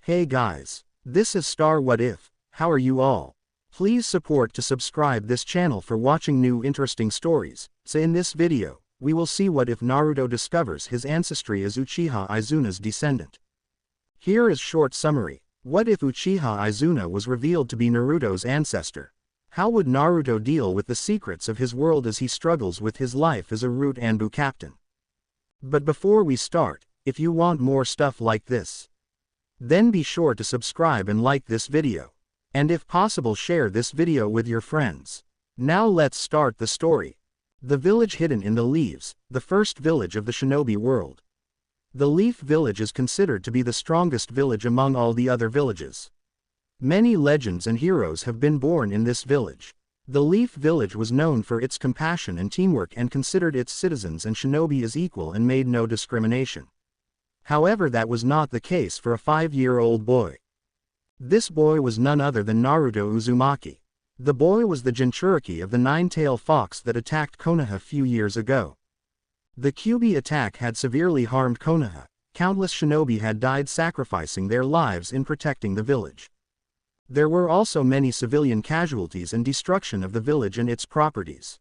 Hey guys, this is Star What If. How are you all? Please support to subscribe this channel for watching new interesting stories. So in this video, we will see what if Naruto discovers his ancestry as Uchiha Izuna's descendant. Here is short summary. What if Uchiha Izuna was revealed to be Naruto's ancestor? How would Naruto deal with the secrets of his world as he struggles with his life as a Root Anbu captain? But before we start, if you want more stuff like this, then be sure to subscribe and like this video. And if possible, share this video with your friends. Now let's start the story. The village hidden in the leaves, the first village of the shinobi world. The Leaf Village is considered to be the strongest village among all the other villages. Many legends and heroes have been born in this village. The Leaf Village was known for its compassion and teamwork and considered its citizens and shinobi as equal and made no discrimination. However, that was not the case for a 5-year-old boy. This boy was none other than Naruto Uzumaki. The boy was the Jinchuriki of the nine-tailed fox that attacked Konoha a few years ago. The Kyuubi attack had severely harmed Konoha. Countless shinobi had died sacrificing their lives in protecting the village. There were also many civilian casualties and destruction of the village and its properties.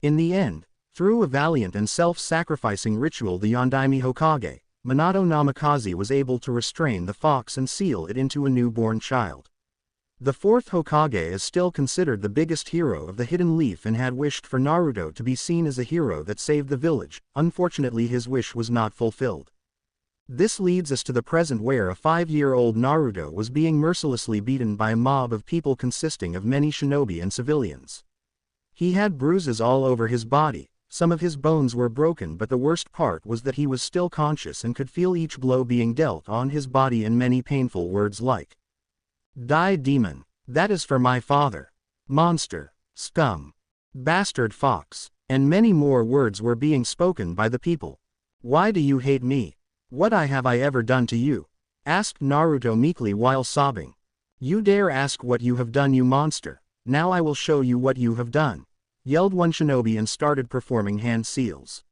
In the end, through a valiant and self-sacrificing ritual, the Yondaime Hokage, Minato Namikaze, was able to restrain the fox and seal it into a newborn child. The fourth Hokage is still considered the biggest hero of the Hidden Leaf and had wished for Naruto to be seen as a hero that saved the village. Unfortunately, his wish was not fulfilled. This leads us to the present, where a 5-year-old Naruto was being mercilessly beaten by a mob of people consisting of many shinobi and civilians. He had bruises all over his body. Some of his bones were broken, but the worst part was that he was still conscious and could feel each blow being dealt on his body and many painful words like, "Die, demon. That is for my father. Monster. Scum. Bastard fox." And many more words were being spoken by the people. "Why do you hate me? What have I ever done to you?" asked Naruto meekly while sobbing. "You dare ask what you have done, you monster? Now I will show you what you have done," yelled one shinobi and started performing hand seals.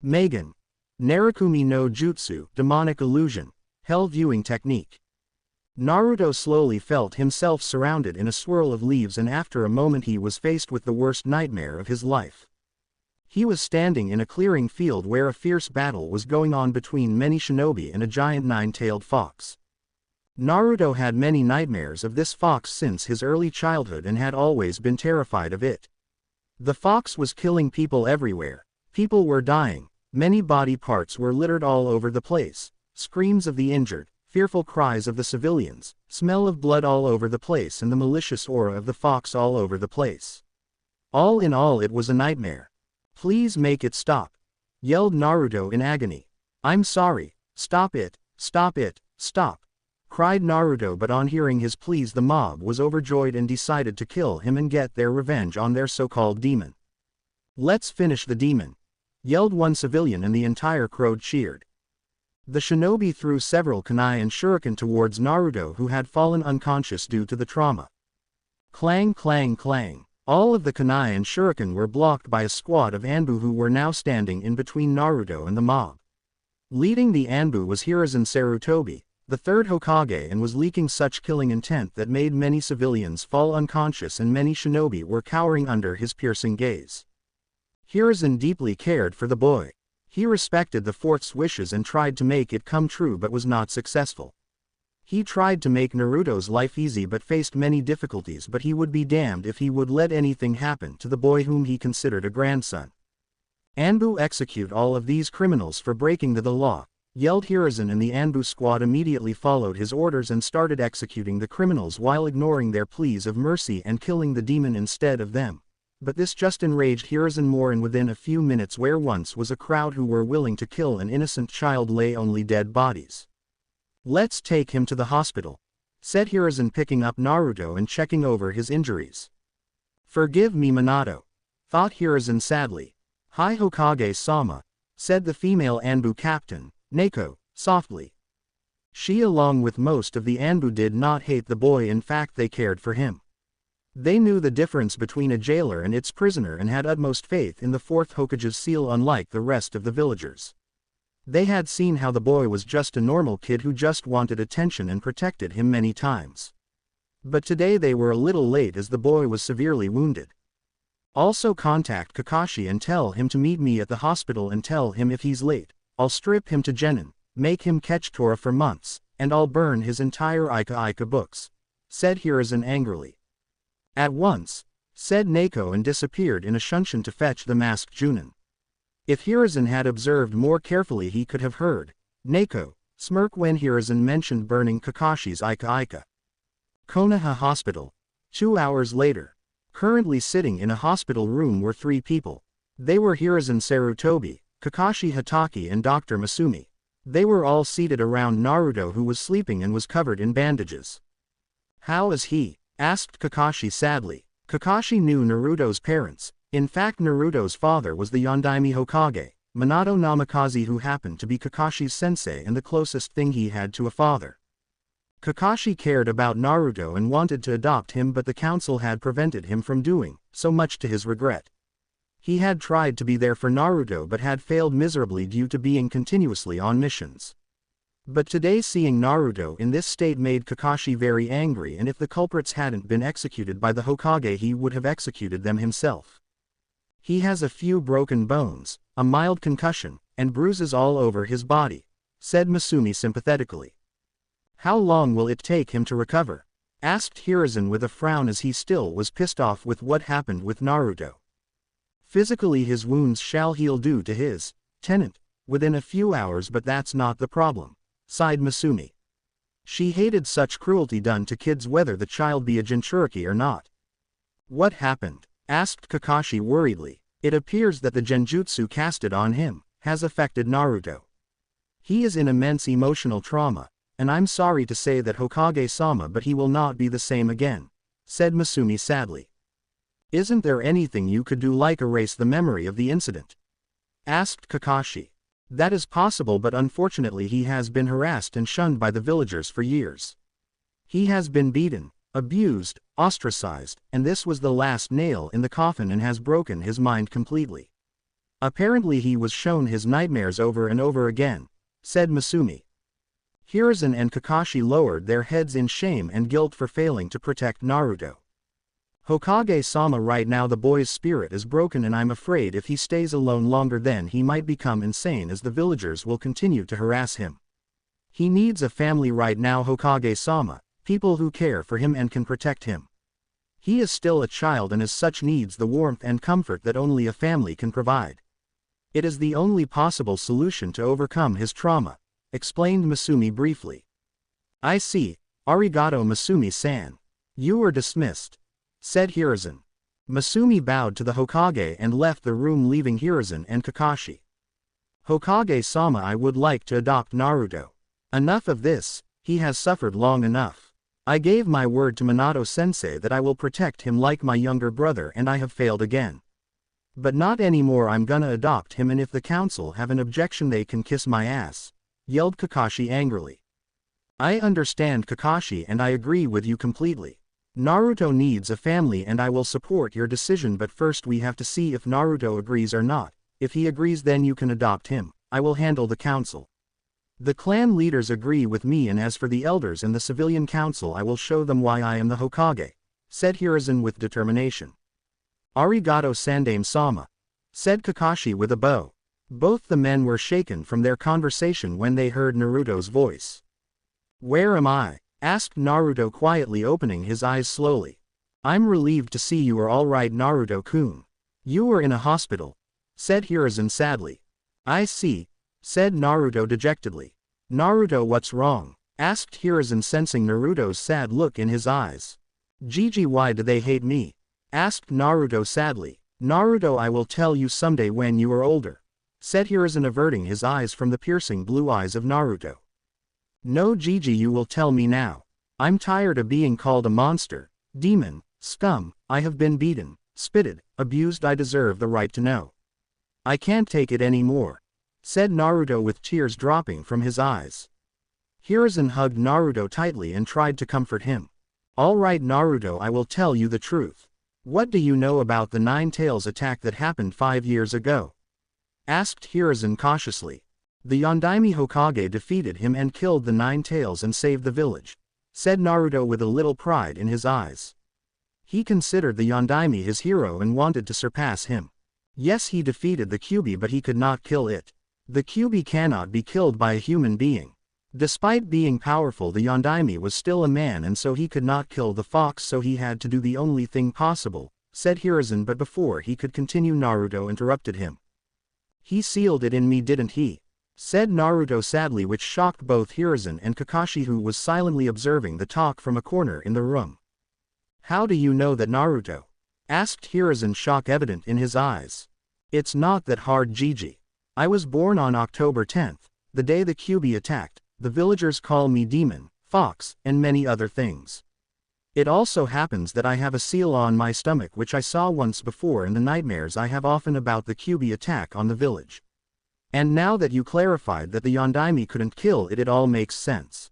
Magen. Narukumi no Jutsu, demonic illusion, hell viewing technique. Naruto slowly felt himself surrounded in a swirl of leaves, and after a moment he was faced with the worst nightmare of his life. He was standing in a clearing field where a fierce battle was going on between many shinobi and a giant nine-tailed fox. Naruto had many nightmares of this fox since his early childhood and had always been terrified of it. The fox was killing people everywhere. People were dying. Many body parts were littered all over the place. Screams of the injured, fearful cries of the civilians, smell of blood all over the place, and the malicious aura of the fox all over the place. All in all, it was a nightmare. "Please make it stop," yelled Naruto in agony. "I'm sorry. Stop it, stop it, stop," cried Naruto, but on hearing his pleas the mob was overjoyed and decided to kill him and get their revenge on their so-called demon. "Let's finish the demon," yelled one civilian, and the entire crowd cheered. The shinobi threw several kunai and shuriken towards Naruto, who had fallen unconscious due to the trauma. Clang, clang, clang. All of the kunai and shuriken were blocked by a squad of Anbu who were now standing in between Naruto and the mob. Leading the Anbu was Hiruzen Sarutobi, the third Hokage, and was leaking such killing intent that made many civilians fall unconscious and many shinobi were cowering under his piercing gaze. Hiruzen deeply cared for the boy. He respected the fourth's wishes and tried to make it come true, but was not successful. He tried to make Naruto's life easy but faced many difficulties, but he would be damned if he would let anything happen to the boy whom he considered a grandson. "Anbu, execute all of these criminals for breaking the law," yelled Hiruzen, and the Anbu squad immediately followed his orders and started executing the criminals while ignoring their pleas of mercy and killing the demon instead of them. But this just enraged Hiruzen more, and within a few minutes, where once was a crowd who were willing to kill an innocent child, lay only dead bodies. "Let's take him to the hospital," said Hiruzen, picking up Naruto and checking over his injuries. "Forgive me, Minato," thought Hiruzen sadly. "Hi, Hokage-sama," said the female Anbu captain, Neko, softly. She, along with most of the Anbu, did not hate the boy. In fact, they cared for him. They knew the difference between a jailer and its prisoner and had utmost faith in the fourth Hokage's seal, unlike the rest of the villagers. They had seen how the boy was just a normal kid who just wanted attention and protected him many times. But today they were a little late as the boy was severely wounded. Also contact Kakashi and tell him to meet me at the hospital and tell him if he's late, I'll strip him to Genin, make him catch Tora for months, and I'll burn his entire Ika books, said Hiruzen angrily. At once, said Neko and disappeared in a shunshin to fetch the masked Junin. If Hiruzen had observed more carefully he could have heard Neko smirk when Hiruzen mentioned burning Kakashi's Ika. Konoha Hospital. 2 hours later. Currently sitting in a hospital room were 3 people. They were Hiruzen Sarutobi, Kakashi Hatake and Dr. Masumi. They were all seated around Naruto who was sleeping and was covered in bandages. How is he? Asked Kakashi sadly. Kakashi knew Naruto's parents. In fact Naruto's father was the Yondaime Hokage, Minato Namikaze, who happened to be Kakashi's sensei and the closest thing he had to a father. Kakashi cared about Naruto and wanted to adopt him, but the council had prevented him from doing so, much to his regret. He had tried to be there for Naruto but had failed miserably due to being continuously on missions. But today seeing Naruto in this state made Kakashi very angry, and if the culprits hadn't been executed by the Hokage he would have executed them himself. He has a few broken bones, a mild concussion, and bruises all over his body, said Masumi sympathetically. How long will it take him to recover? Asked Hiruzen with a frown as he still was pissed off with what happened with Naruto. Physically his wounds shall heal due to his tenant within a few hours, but that's not the problem, sighed Masumi. She hated such cruelty done to kids whether the child be a Jinchuriki or not. What happened? Asked Kakashi worriedly. It appears that the genjutsu casted on him has affected Naruto. He is in immense emotional trauma, and I'm sorry to say that Hokage-sama, but he will not be the same again, said Masumi sadly. Isn't there anything you could do, like erase the memory of the incident? Asked Kakashi. That is possible, but unfortunately he has been harassed and shunned by the villagers for years. He has been beaten, abused, ostracized, and this was the last nail in the coffin and has broken his mind completely. Apparently he was shown his nightmares over and over again, said Masumi. Hiruzen and Kakashi lowered their heads in shame and guilt for failing to protect Naruto. Hokage-sama, right now the boy's spirit is broken, and I'm afraid if he stays alone longer then he might become insane, as the villagers will continue to harass him. He needs a family right now, Hokage-sama, people who care for him and can protect him. He is still a child and as such needs the warmth and comfort that only a family can provide. It is the only possible solution to overcome his trauma, explained Masumi briefly. I see. Arigato Masumi-san. You are dismissed, said Hiruzen. Masumi bowed to the Hokage and left the room, leaving Hiruzen and Kakashi. Hokage-sama, I would like to adopt Naruto. Enough of this, he has suffered long enough. I gave my word to Minato-sensei that I will protect him like my younger brother, and I have failed again. But not anymore, I'm gonna adopt him, and if the council have an objection they can kiss my ass, yelled Kakashi angrily. I understand, Kakashi, and I agree with you completely. Naruto needs a family and I will support your decision, but first we have to see if Naruto agrees or not. If he agrees then you can adopt him. I will handle the council. The clan leaders agree with me, and as for the elders and the civilian council I will show them why I am the Hokage, said Hiruzen with determination. Arigato Sandaime-sama, said Kakashi with a bow. Both the men were shaken from their conversation when they heard Naruto's voice. Where am I? Asked Naruto quietly, opening his eyes slowly. I'm relieved to see you are all right, Naruto-kun. You were in a hospital, said Hiruzen sadly. I see, said Naruto dejectedly. Naruto, what's wrong? Asked Hiruzen, sensing Naruto's sad look in his eyes. Gigi, why do they hate me? Asked Naruto sadly. Naruto, I will tell you someday when you are older, said Hiruzen, averting his eyes from the piercing blue eyes of Naruto. No, Gigi, you will tell me now. I'm tired of being called a monster, demon, scum. I have been beaten, spitted, abused. I deserve the right to know. I can't take it anymore, said Naruto with tears dropping from his eyes. Hiruzen hugged Naruto tightly and tried to comfort him. All right, Naruto, I will tell you the truth. What do you know about the Nine Tails attack that happened 5 years ago? Asked Hiruzen cautiously. The Yondaime Hokage defeated him and killed the 9 tails and saved the village, said Naruto with a little pride in his eyes. He considered the Yondaime his hero and wanted to surpass him. Yes, he defeated the Kyuubi, but he could not kill it. The Kyuubi cannot be killed by a human being. Despite being powerful, the Yondaime was still a man, and so he could not kill the fox, so he had to do the only thing possible, said Hiruzen, but before he could continue, Naruto interrupted him. He sealed it in me, didn't he? Said Naruto sadly, which shocked both Hiruzen and Kakashi, who was silently observing the talk from a corner in the room. How do you know that, Naruto? Asked Hiruzen, shock evident in his eyes. It's not that hard, Gigi. I was born on October 10th, the day the Kyuubi attacked. The villagers call me Demon, Fox, and many other things. It also happens that I have a seal on my stomach which I saw once before in the nightmares I have often about the Kyuubi attack on the village. And now that you clarified that the Yondaime couldn't kill it, it all makes sense.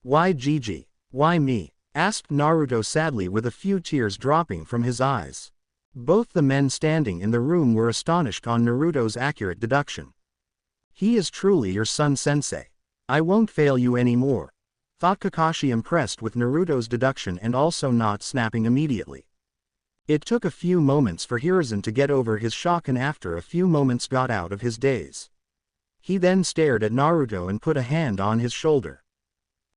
Why, Gigi? Why me? Asked Naruto sadly, with a few tears dropping from his eyes. Both the men standing in the room were astonished on Naruto's accurate deduction. He is truly your son, Sensei. I won't fail you anymore, thought Kakashi, impressed with Naruto's deduction and also not snapping immediately. It took a few moments for Hiruzen to get over his shock, and after a few moments got out of his daze. He then stared at Naruto and put a hand on his shoulder.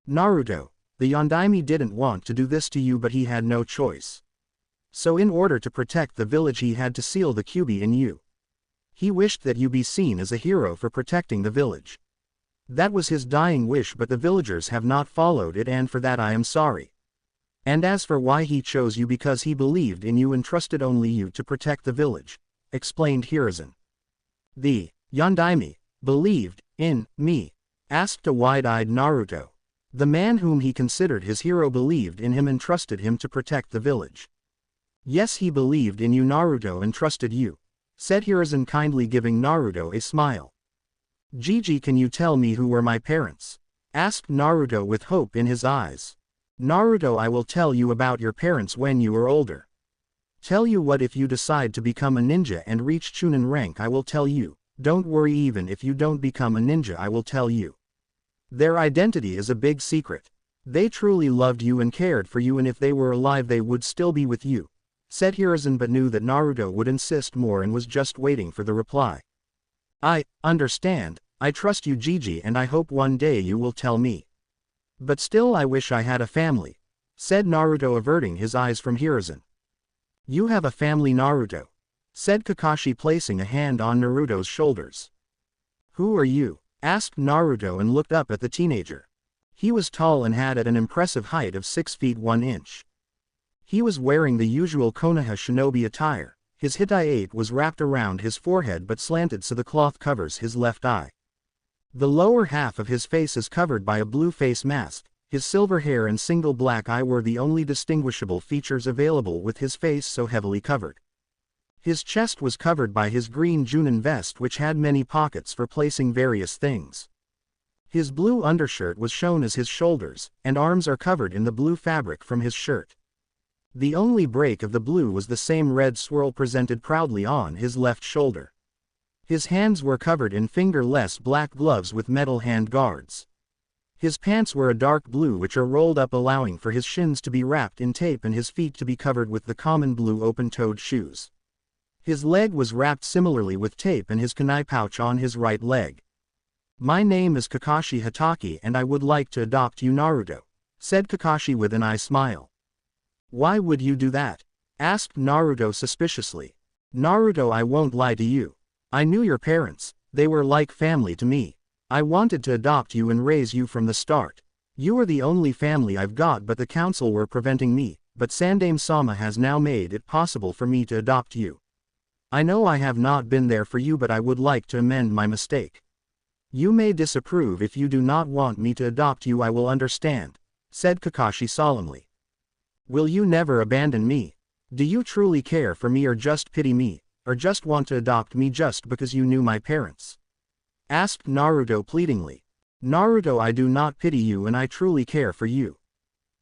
Naruto, the Yondaime didn't want to do this to you, but he had no choice. So in order to protect the village he had to seal the Kyuubi in you. He wished that you be seen as a hero for protecting the village. That was his dying wish, but the villagers have not followed it, and for that I am sorry. And as for why he chose you, because he believed in you and trusted only you to protect the village, explained Hiruzen. The Yondaime believed in me? Asked a wide-eyed Naruto. The man whom he considered his hero believed in him and trusted him to protect the village. Yes, he believed in you, Naruto, and trusted you, said Hiruzen, kindly giving Naruto a smile. Gigi, can you tell me who were my parents? Asked Naruto with hope in his eyes. Naruto, I will tell you about your parents when you are older. Tell you what, if you decide to become a ninja and reach Chunin rank, I will tell you. Don't worry, even if you don't become a ninja, I will tell you. Their identity is a big secret. They truly loved you and cared for you, and if they were alive they would still be with you, said Hiruzen, but knew that Naruto would insist more and was just waiting for the reply. I understand, I trust you, Gigi, and I hope one day you will tell me. But still I wish I had a family, said Naruto, averting his eyes from Hiruzen. You have a family, Naruto, said Kakashi, placing a hand on Naruto's shoulders. Who are you? Asked Naruto and looked up at the teenager. He was tall and had at an impressive height of 6 feet 1 inch. He was wearing the usual Konoha shinobi attire. His hitai was wrapped around his forehead but slanted so the cloth covers his left eye. The lower half of his face is covered by a blue face mask. His silver hair and single black eye were the only distinguishable features available with his face so heavily covered. His chest was covered by his green Junin vest, which had many pockets for placing various things. His blue undershirt was shown as his shoulders, and arms are covered in the blue fabric from his shirt. The only break of the blue was the same red swirl presented proudly on his left shoulder. His hands were covered in fingerless black gloves with metal hand guards. His pants were a dark blue which are rolled up, allowing for his shins to be wrapped in tape and his feet to be covered with the common blue open-toed shoes. His leg was wrapped similarly with tape and his kunai pouch on his right leg. My name is Kakashi Hatake and I would like to adopt you, Naruto, said Kakashi with an eye smile. Why would you do that? Asked Naruto suspiciously. Naruto, I won't lie to you. I knew your parents, they were like family to me. I wanted to adopt you and raise you from the start. You are the only family I've got, but the council were preventing me, but Sandaime-sama has now made it possible for me to adopt you. I know I have not been there for you, but I would like to amend my mistake. You may disapprove. If you do not want me to adopt you, I will understand, said Kakashi solemnly. Will you never abandon me? Do you truly care for me, or just pity me, or just want to adopt me just because you knew my parents? Asked Naruto pleadingly. Naruto, I do not pity you and I truly care for you.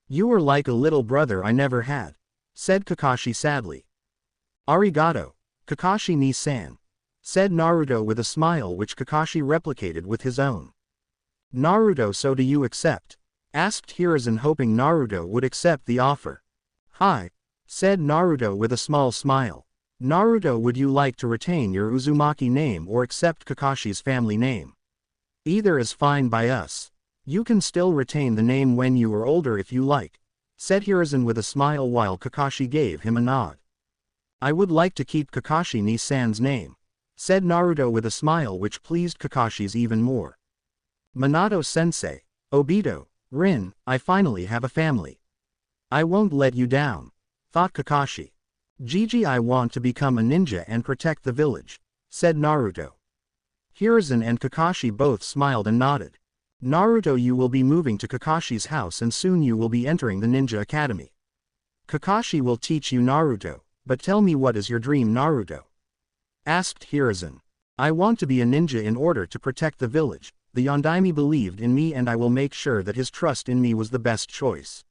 You are like a little brother I never had, said Kakashi sadly. Arigato, Kakashi ni-san, said Naruto with a smile which Kakashi replicated with his own. Naruto, so do you accept? Asked Hiruzen, hoping Naruto would accept the offer. Hi, said Naruto with a small smile. Naruto, would you like to retain your Uzumaki name or accept Kakashi's family name? Either is fine by us. You can still retain the name when you are older if you like, said Hiruzen with a smile while Kakashi gave him a nod. I would like to keep Kakashi Ni-san's name, said Naruto with a smile which pleased Kakashi's even more. Minato-sensei, Obito, Rin, I finally have a family. I won't let you down, thought Kakashi. Gigi, I want to become a ninja and protect the village, said Naruto. Hiruzen and Kakashi both smiled and nodded. Naruto, you will be moving to Kakashi's house and soon you will be entering the Ninja Academy. Kakashi will teach you Naruto, but tell me, what is your dream, Naruto? Asked Hiruzen. I want to be a ninja in order to protect the village. The Yondaime believed in me and I will make sure that his trust in me was the best choice.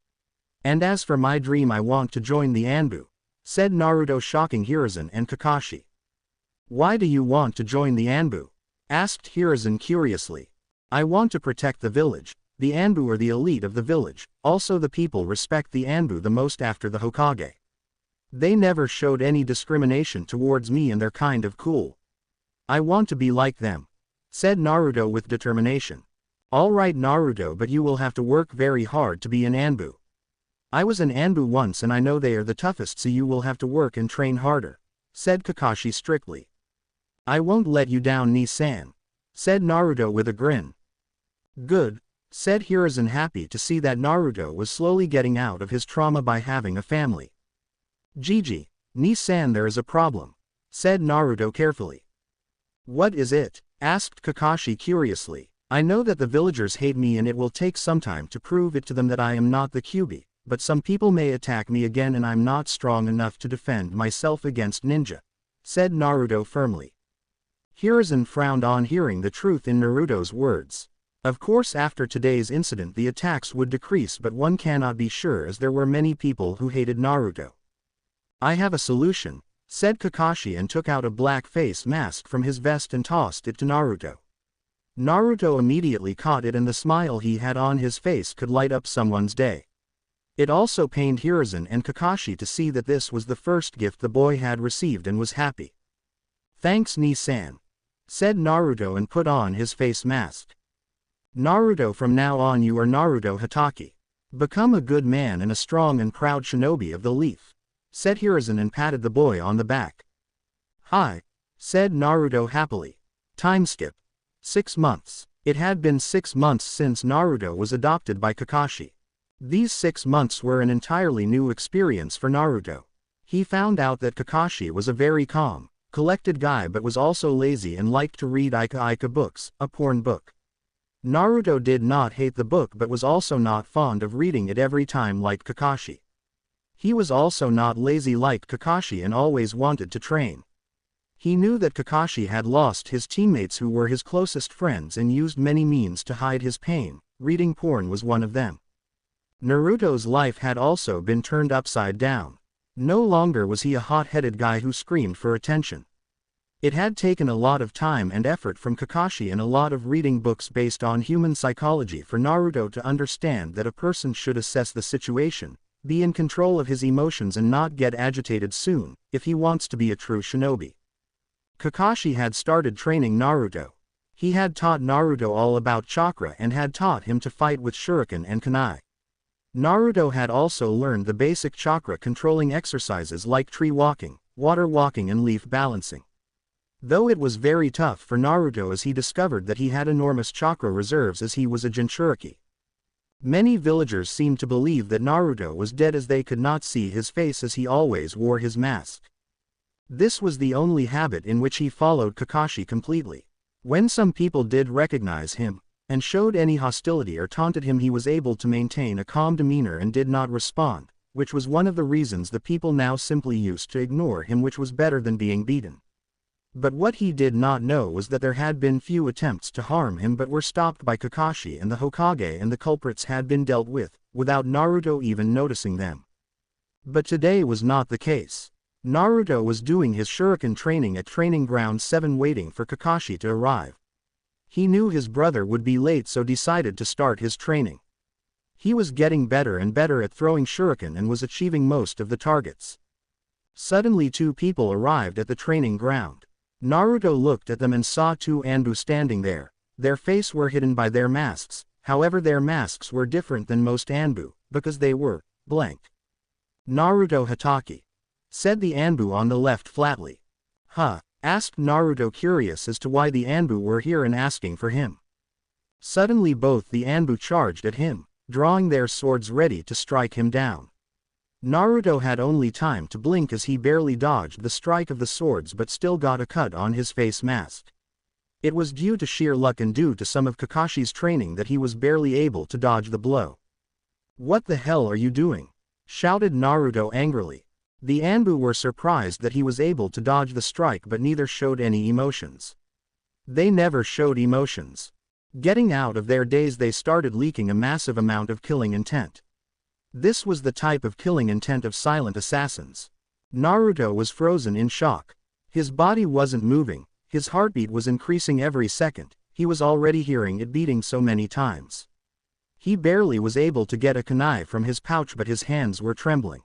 And as for my dream, I want to join the Anbu, said Naruto, shocking Hiruzen and Kakashi. Why do you want to join the Anbu? Asked Hiruzen curiously. I want to protect the village. The Anbu are the elite of the village, also the people respect the Anbu the most after the Hokage. They never showed any discrimination towards me and they're kind of cool. I want to be like them, said Naruto with determination. Alright Naruto, but you will have to work very hard to be an Anbu. I was an Anbu once and I know they are the toughest, so you will have to work and train harder, said Kakashi strictly. I won't let you down, Ni-san, said Naruto with a grin. Good, said Hiruzen, happy to see that Naruto was slowly getting out of his trauma by having a family. Gigi, Ni-san, there is a problem, said Naruto carefully. What is it? Asked Kakashi curiously. I know that the villagers hate me and it will take some time to prove it to them that I am not the Kyuubi, but some people may attack me again and I'm not strong enough to defend myself against ninja, said Naruto firmly. Hiruzen frowned on hearing the truth in Naruto's words. Of course, after today's incident the attacks would decrease, but one cannot be sure as there were many people who hated Naruto. I have a solution, said Kakashi and took out a black face mask from his vest and tossed it to Naruto. Naruto immediately caught it and the smile he had on his face could light up someone's day. It also pained Hiruzen and Kakashi to see that this was the first gift the boy had received and was happy. Thanks, Ni-san, said Naruto and put on his face mask. Naruto, from now on you are Naruto Hatake. Become a good man and a strong and proud shinobi of the leaf, said Hiruzen and patted the boy on the back. Hi, said Naruto happily. Time skip. 6 months. It had been 6 months since Naruto was adopted by Kakashi. These 6 months were an entirely new experience for Naruto. He found out that Kakashi was a very calm, collected guy but was also lazy and liked to read Ika books, a porn book. Naruto did not hate the book but was also not fond of reading it every time like Kakashi. He was also not lazy like Kakashi and always wanted to train. He knew that Kakashi had lost his teammates who were his closest friends and used many means to hide his pain. Reading porn was one of them. Naruto's life had also been turned upside down. No longer was he a hot-headed guy who screamed for attention. It had taken a lot of time and effort from Kakashi and a lot of reading books based on human psychology for Naruto to understand that a person should assess the situation, be in control of his emotions and not get agitated soon, if he wants to be a true shinobi. Kakashi had started training Naruto. He had taught Naruto all about chakra and had taught him to fight with shuriken and kunai. Naruto had also learned the basic chakra controlling exercises like tree walking, water walking and leaf balancing. Though it was very tough for Naruto as he discovered that he had enormous chakra reserves as he was a Jinchuriki. Many villagers seemed to believe that Naruto was dead as they could not see his face as he always wore his mask. This was the only habit in which he followed Kakashi completely. When some people did recognize him, and showed any hostility or taunted him, he was able to maintain a calm demeanor and did not respond, which was one of the reasons the people now simply used to ignore him, which was better than being beaten. But what he did not know was that there had been few attempts to harm him but were stopped by Kakashi and the Hokage, and the culprits had been dealt with, without Naruto even noticing them. But today was not the case. Naruto was doing his shuriken training at Training Ground 7 waiting for Kakashi to arrive. He knew his brother would be late so decided to start his training. He was getting better and better at throwing shuriken and was achieving most of the targets. Suddenly 2 people arrived at the training ground. Naruto looked at them and saw 2 Anbu standing there. Their faces were hidden by their masks, however their masks were different than most Anbu, because they were blank. Naruto Hatake, said the Anbu on the left flatly. Huh? Asked Naruto, curious as to why the Anbu were here and asking for him. Suddenly both the Anbu charged at him, drawing their swords ready to strike him down. Naruto had only time to blink as he barely dodged the strike of the swords but still got a cut on his face mask. It was due to sheer luck and due to some of Kakashi's training that he was barely able to dodge the blow. "What the hell are you doing?" shouted Naruto angrily. The Anbu were surprised that he was able to dodge the strike but neither showed any emotions. They never showed emotions. Getting out of their daze, they started leaking a massive amount of killing intent. This was the type of killing intent of silent assassins. Naruto was frozen in shock. His body wasn't moving, his heartbeat was increasing every second, he was already hearing it beating so many times. He barely was able to get a kunai from his pouch but his hands were trembling.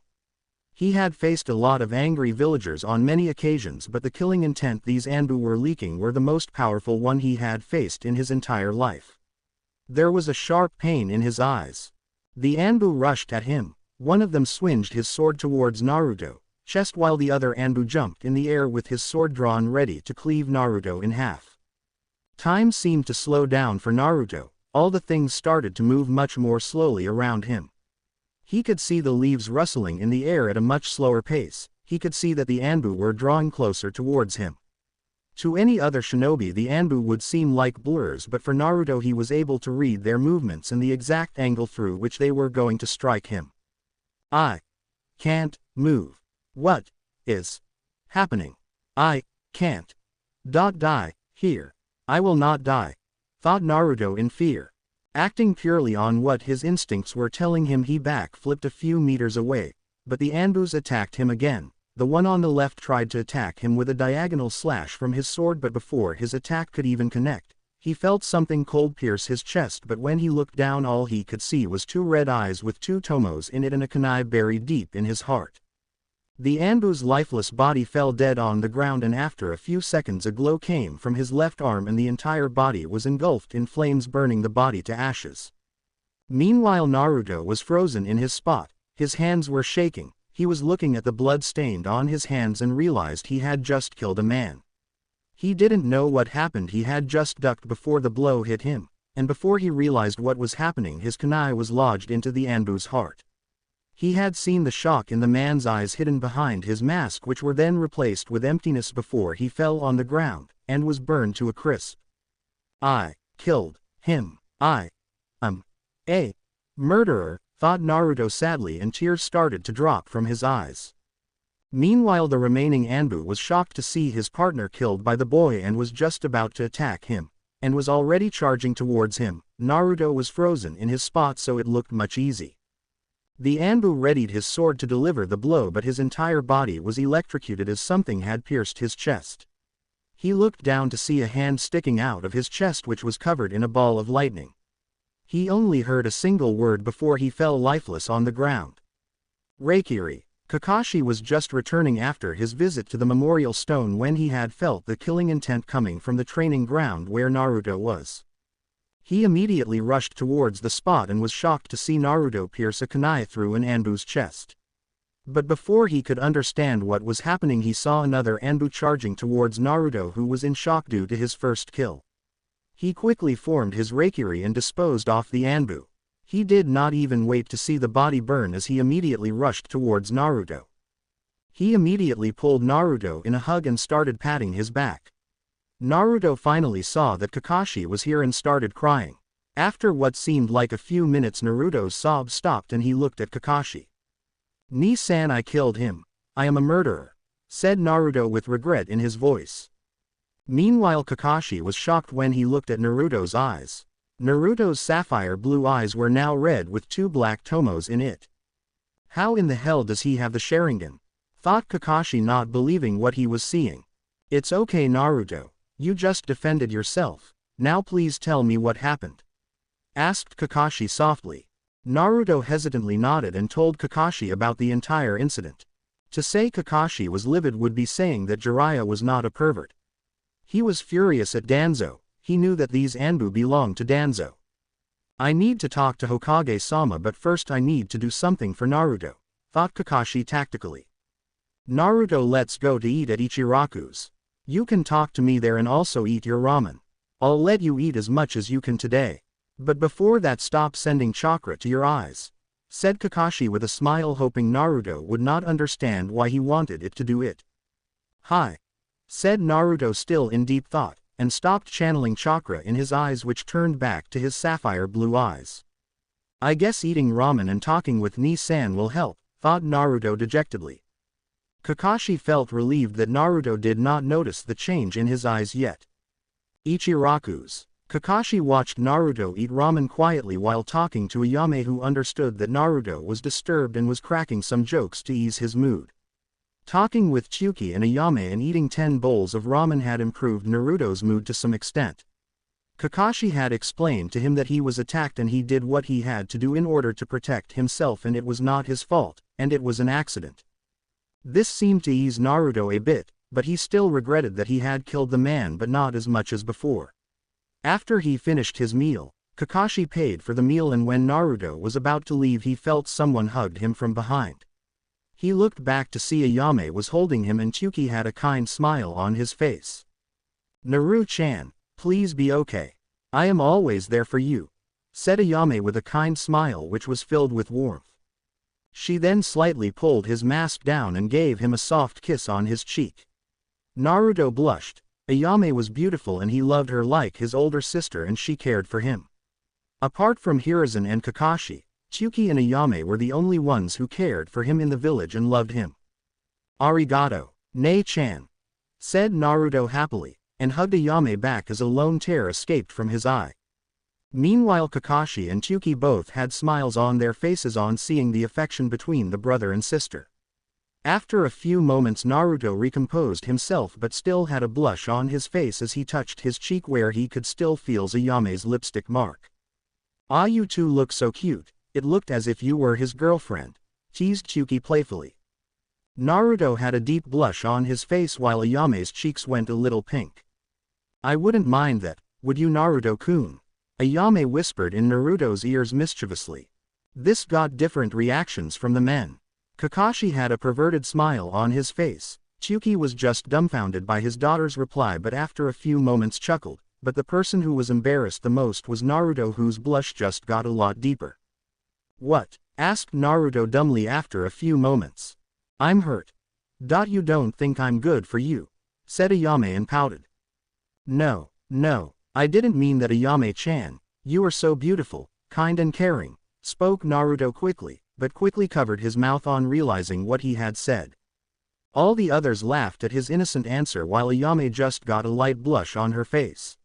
He had faced a lot of angry villagers on many occasions but the killing intent these Anbu were leaking were the most powerful one he had faced in his entire life. There was a sharp pain in his eyes. The Anbu rushed at him. One of them swinged his sword towards Naruto, chest, while the other Anbu jumped in the air with his sword drawn ready to cleave Naruto in half. Time seemed to slow down for Naruto. All the things started to move much more slowly around him. He could see the leaves rustling in the air at a much slower pace. He could see that the Anbu were drawing closer towards him. To any other shinobi the Anbu would seem like blurs, but for Naruto he was able to read their movements and the exact angle through which they were going to strike him. "I can't move. What is happening? I can't die here. I will not die," thought Naruto in fear. Acting purely on what his instincts were telling him, he back-flipped a few meters away, but the Anbus attacked him again. The one on the left tried to attack him with a diagonal slash from his sword, but before his attack could even connect, he felt something cold pierce his chest, but when he looked down all he could see was 2 red eyes with 2 tomos in it and a kunai buried deep in his heart. The Anbu's lifeless body fell dead on the ground, and after a few seconds a glow came from his left arm and the entire body was engulfed in flames, burning the body to ashes. Meanwhile Naruto was frozen in his spot. His hands were shaking. He was looking at the blood stained on his hands and realized he had just killed a man. He didn't know what happened. He had just ducked before the blow hit him, and before he realized what was happening his kunai was lodged into the Anbu's heart. He had seen the shock in the man's eyes hidden behind his mask, which were then replaced with emptiness before he fell on the ground, and was burned to a crisp. "I killed him. I am a murderer," thought Naruto sadly, and tears started to drop from his eyes. Meanwhile the remaining Anbu was shocked to see his partner killed by the boy and was just about to attack him, and was already charging towards him. Naruto was frozen in his spot, so it looked much easy. The Anbu readied his sword to deliver the blow, but his entire body was electrocuted as something had pierced his chest. He looked down to see a hand sticking out of his chest which was covered in a ball of lightning. He only heard a single word before he fell lifeless on the ground. Raikiri. Kakashi was just returning after his visit to the memorial stone when he had felt the killing intent coming from the training ground where Naruto was. He immediately rushed towards the spot and was shocked to see Naruto pierce a kunai through an Anbu's chest. But before he could understand what was happening he saw another Anbu charging towards Naruto, who was in shock due to his first kill. He quickly formed his Raikiri and disposed off the Anbu. He did not even wait to see the body burn as he immediately rushed towards Naruto. He immediately pulled Naruto in a hug and started patting his back. Naruto finally saw that Kakashi was here and started crying. After what seemed like a few minutes Naruto's sobs stopped and he looked at Kakashi. "Ni-san, I killed him. I am a murderer," said Naruto with regret in his voice. Meanwhile Kakashi was shocked when he looked at Naruto's eyes. Naruto's sapphire blue eyes were now red with 2 black tomos in it. "How in the hell does he have the Sharingan?" thought Kakashi, not believing what he was seeing. It's okay Naruto, you just defended yourself, now please tell me what happened, asked Kakashi softly. Naruto hesitantly nodded and told Kakashi about the entire incident. To say Kakashi was livid would be saying that Jiraiya was not a pervert. He was furious at Danzo, he knew that these Anbu belonged to Danzo. I need to talk to Hokage-sama, but first I need to do something for Naruto, thought Kakashi tactically. Naruto, let's go to eat at Ichiraku's. You can talk to me there and also eat your ramen. I'll let you eat as much as you can today. But before that, stop sending chakra to your eyes, said Kakashi with a smile, hoping Naruto would not understand why he wanted it to do it. Hi, said Naruto, still in deep thought, and stopped channeling chakra in his eyes, which turned back to his sapphire blue eyes. I guess eating ramen and talking with Nii-san will help, thought Naruto dejectedly. Kakashi felt relieved that Naruto did not notice the change in his eyes yet. Ichiraku's. Kakashi watched Naruto eat ramen quietly while talking to Ayame, who understood that Naruto was disturbed and was cracking some jokes to ease his mood. Talking with Chuki and Ayame and eating 10 bowls of ramen had improved Naruto's mood to some extent. Kakashi had explained to him that he was attacked and he did what he had to do in order to protect himself, and it was not his fault, and it was an accident. This seemed to ease Naruto a bit, but he still regretted that he had killed the man, but not as much as before. After he finished his meal, Kakashi paid for the meal, and when Naruto was about to leave he felt someone hugged him from behind. He looked back to see Ayame was holding him and Chuki had a kind smile on his face. Naru-chan, please be okay. I am always there for you, said Ayame with a kind smile which was filled with warmth. She then slightly pulled his mask down and gave him a soft kiss on his cheek. Naruto blushed. Ayame was beautiful and he loved her like his older sister, and she cared for him. Apart from Hiruzen and Kakashi, Chuki and Ayame were the only ones who cared for him in the village and loved him. Arigato, Nei-chan, said Naruto happily, and hugged Ayame back as a lone tear escaped from his eye. Meanwhile, Kakashi and Chuki both had smiles on their faces on seeing the affection between the brother and sister. After a few moments Naruto recomposed himself but still had a blush on his face as he touched his cheek where he could still feel Ayame's lipstick mark. Ah, you two look so cute, it looked as if you were his girlfriend, teased Chuki playfully. Naruto had a deep blush on his face while Ayame's cheeks went a little pink. I wouldn't mind that, would you Naruto-kun? Ayame whispered in Naruto's ears mischievously. This got different reactions from the men. Kakashi had a perverted smile on his face. Chuki was just dumbfounded by his daughter's reply, but after a few moments chuckled, but the person who was embarrassed the most was Naruto, whose blush just got a lot deeper. What? Asked Naruto dumbly after a few moments. I'm hurt. You don't think I'm good for you, said Ayame and pouted. No, I didn't mean that, Ayame-chan, you are so beautiful, kind and caring, spoke Naruto quickly, but quickly covered his mouth on realizing what he had said. All the others laughed at his innocent answer while Ayame just got a light blush on her face.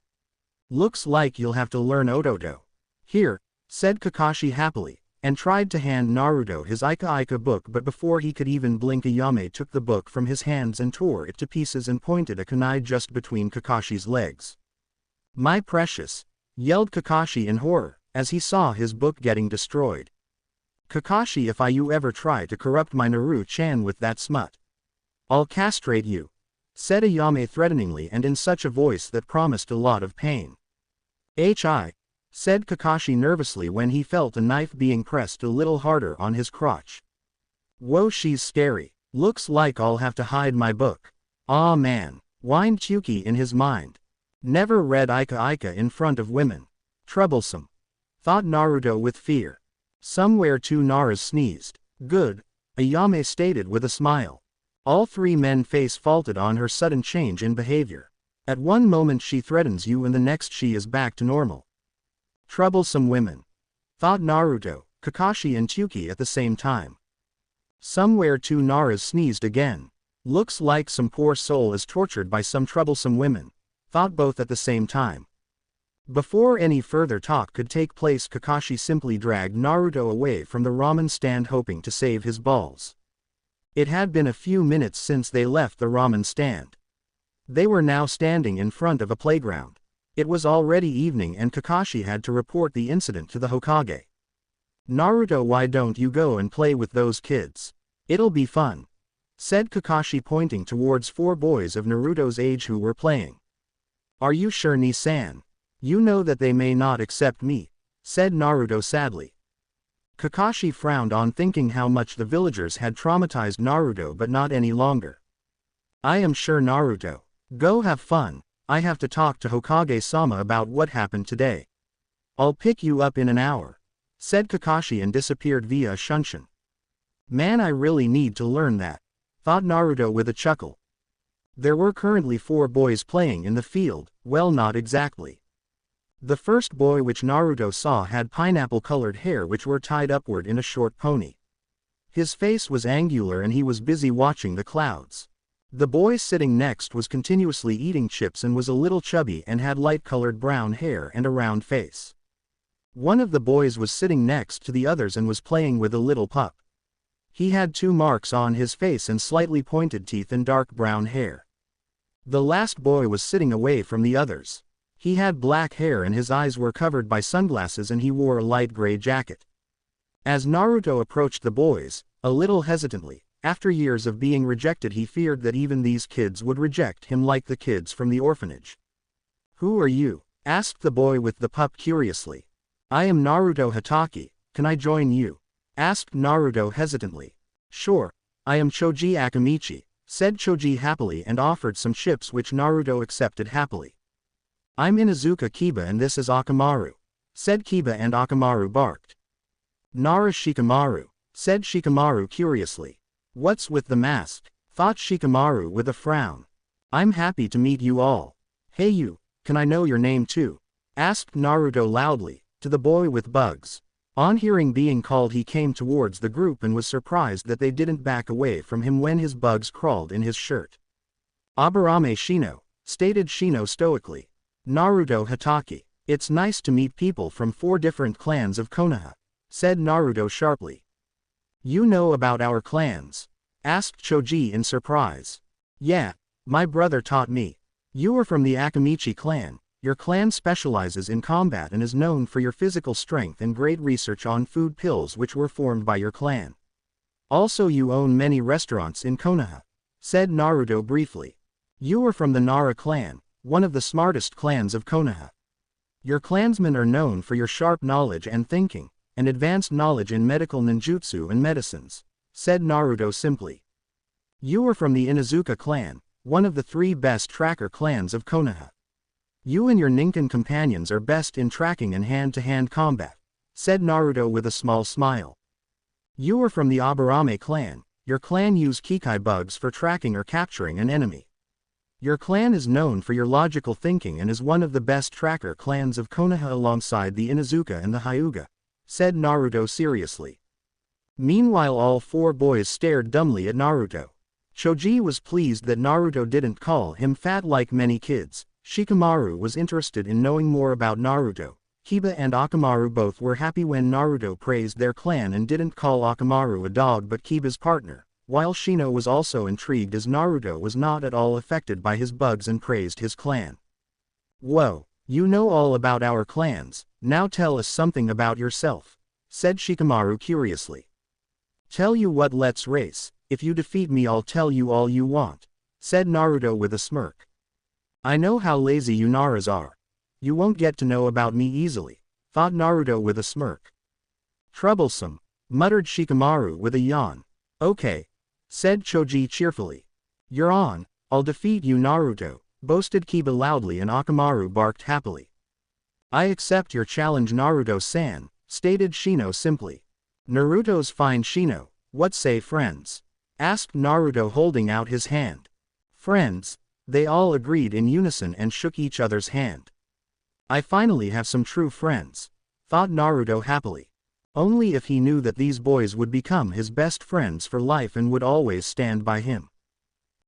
Looks like you'll have to learn Ototo. Here, said Kakashi happily, and tried to hand Naruto his Ika book, but before he could even blink Ayame took the book from his hands and tore it to pieces and pointed a kunai just between Kakashi's legs. My precious, yelled Kakashi in horror, as he saw his book getting destroyed. Kakashi, if you ever try to corrupt my Naru-chan with that smut, I'll castrate you, said Ayame threateningly and in such a voice that promised a lot of pain. Said Kakashi nervously when he felt a knife being pressed a little harder on his crotch. Whoa, she's scary. Looks like I'll have to hide my book. Aw man, whined Chuki in his mind. Never read Ika in front of women. Troublesome, thought Naruto with fear. Somewhere two Naras sneezed. Good, Ayame stated with a smile. All three men face faulted on her sudden change in behavior. At one moment she threatens you and the next she is back to normal. Troublesome women, thought Naruto, Kakashi and Chuki at the same time. Somewhere two Naras sneezed again. Looks like some poor soul is tortured by some troublesome women, thought both at the same time. Before any further talk could take place, Kakashi simply dragged Naruto away from the ramen stand, hoping to save his balls. It had been a few minutes since they left the ramen stand. They were now standing in front of a playground. It was already evening and Kakashi had to report the incident to the Hokage. "Naruto, why don't you go and play with those kids? It'll be fun," said Kakashi, pointing towards 4 boys of Naruto's age who were playing. "Are you sure, Ni-san? You know that they may not accept me," said Naruto sadly. Kakashi frowned on thinking how much the villagers had traumatized Naruto, but not any longer. "I am sure, Naruto. Go have fun. I have to talk to Hokage-sama about what happened today. I'll pick you up in an hour," said Kakashi and disappeared via a shunshin. "Man, I really need to learn that," thought Naruto with a chuckle. There were currently 4 boys playing in the field. Well, not exactly. The first boy which Naruto saw had pineapple-colored hair which were tied upward in a short pony. His face was angular and he was busy watching the clouds. The boy sitting next was continuously eating chips and was a little chubby and had light-colored brown hair and a round face. One of the boys was sitting next to the others and was playing with a little pup. He had 2 marks on his face and slightly pointed teeth and dark brown hair. The last boy was sitting away from the others. He had black hair and his eyes were covered by sunglasses and he wore a light gray jacket. As Naruto approached the boys, a little hesitantly, after years of being rejected, he feared that even these kids would reject him like the kids from the orphanage. "Who are you?" asked the boy with the pup curiously. "I am Naruto Hatake, can I join you?" asked Naruto hesitantly. "Sure, I am Choji Akamichi," said Choji happily and offered some chips which Naruto accepted happily. "I'm Inuzuka Kiba and this is Akamaru," said Kiba, and Akamaru barked. "Nara Shikamaru," said Shikamaru curiously. "What's with the mask?" thought Shikamaru with a frown. "I'm happy to meet you all." "Hey you, can I know your name too?" asked Naruto loudly, to the boy with bugs. On hearing being called, he came towards the group and was surprised that they didn't back away from him when his bugs crawled in his shirt. "Aburame Shino," stated Shino stoically. "Naruto Hatake, it's nice to meet people from 4 different clans of Konoha," said Naruto sharply. "You know about our clans?" asked Choji in surprise. "Yeah, my brother taught me. You are from the Akamichi clan. Your clan specializes in combat and is known for your physical strength and great research on food pills which were formed by your clan. Also, you own many restaurants in Konoha," said Naruto briefly. "You are from the Nara clan, one of the smartest clans of Konoha. Your clansmen are known for your sharp knowledge and thinking, and advanced knowledge in medical ninjutsu and medicines," said Naruto simply. "You are from the Inuzuka clan, one of the 3 best tracker clans of Konoha. You and your Ninken companions are best in tracking and hand-to-hand combat," said Naruto with a small smile. "You are from the Aburame clan. Your clan use Kikai bugs for tracking or capturing an enemy. Your clan is known for your logical thinking and is one of the best tracker clans of Konoha alongside the Inuzuka and the Hyuga," said Naruto seriously. Meanwhile, all 4 boys stared dumbly at Naruto. Choji was pleased that Naruto didn't call him fat like many kids. Shikamaru was interested in knowing more about Naruto. Kiba and Akamaru both were happy when Naruto praised their clan and didn't call Akamaru a dog but Kiba's partner, while Shino was also intrigued as Naruto was not at all affected by his bugs and praised his clan. "Whoa, you know all about our clans, now tell us something about yourself," said Shikamaru curiously. "Tell you what, let's race. If you defeat me, I'll tell you all you want," said Naruto with a smirk. "I know how lazy you Naras are. You won't get to know about me easily," thought Naruto with a smirk. "Troublesome," muttered Shikamaru with a yawn. "Okay," said Choji cheerfully. "You're on, I'll defeat you Naruto," boasted Kiba loudly, and Akamaru barked happily. "I accept your challenge Naruto-san," stated Shino simply. "Naruto's fine Shino, what say friends?" asked Naruto holding out his hand. "Friends," they all agreed in unison and shook each other's hand. "I finally have some true friends," thought Naruto happily. Only if he knew that these boys would become his best friends for life and would always stand by him.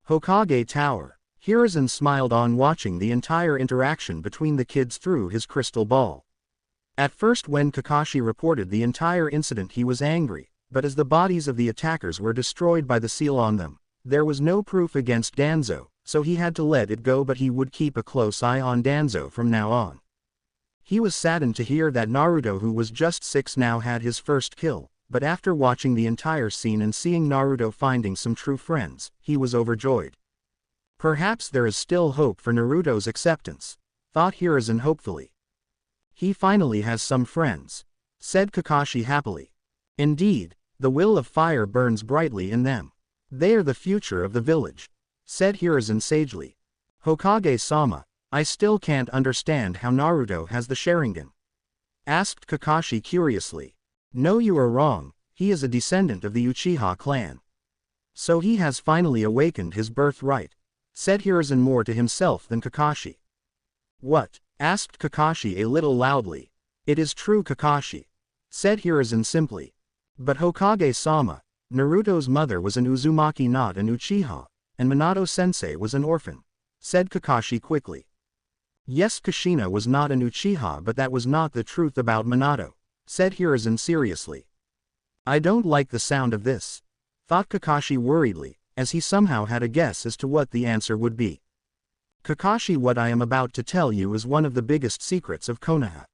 Hokage Tower. Hiruzen smiled on watching the entire interaction between the kids through his crystal ball. At first, when Kakashi reported the entire incident, he was angry, but as the bodies of the attackers were destroyed by the seal on them, there was no proof against Danzo, so he had to let it go, but he would keep a close eye on Danzo from now on. He was saddened to hear that Naruto, who was just 6 now, had his first kill, but after watching the entire scene and seeing Naruto finding some true friends, he was overjoyed. Perhaps there is still hope for Naruto's acceptance, thought Hiruzen hopefully. He finally has some friends, said Kakashi happily. Indeed, the will of fire burns brightly in them. They are the future of the village, said Hiruzen sagely. Hokage-sama, I still can't understand how Naruto has the Sharingan, asked Kakashi curiously. No, you are wrong, he is a descendant of the Uchiha clan. So he has finally awakened his birthright, said Hiruzen more to himself than Kakashi. What? Asked Kakashi a little loudly. It is true, Kakashi, said Hiruzen simply. But Hokage-sama, Naruto's mother was an Uzumaki, not an Uchiha, and Minato-sensei was an orphan, said Kakashi quickly. Yes, Kushina was not an Uchiha, but that was not the truth about Minato, said Hiruzen seriously. I don't like the sound of this, thought Kakashi worriedly, as he somehow had a guess as to what the answer would be. Kakashi, what I am about to tell you is one of the biggest secrets of Konoha.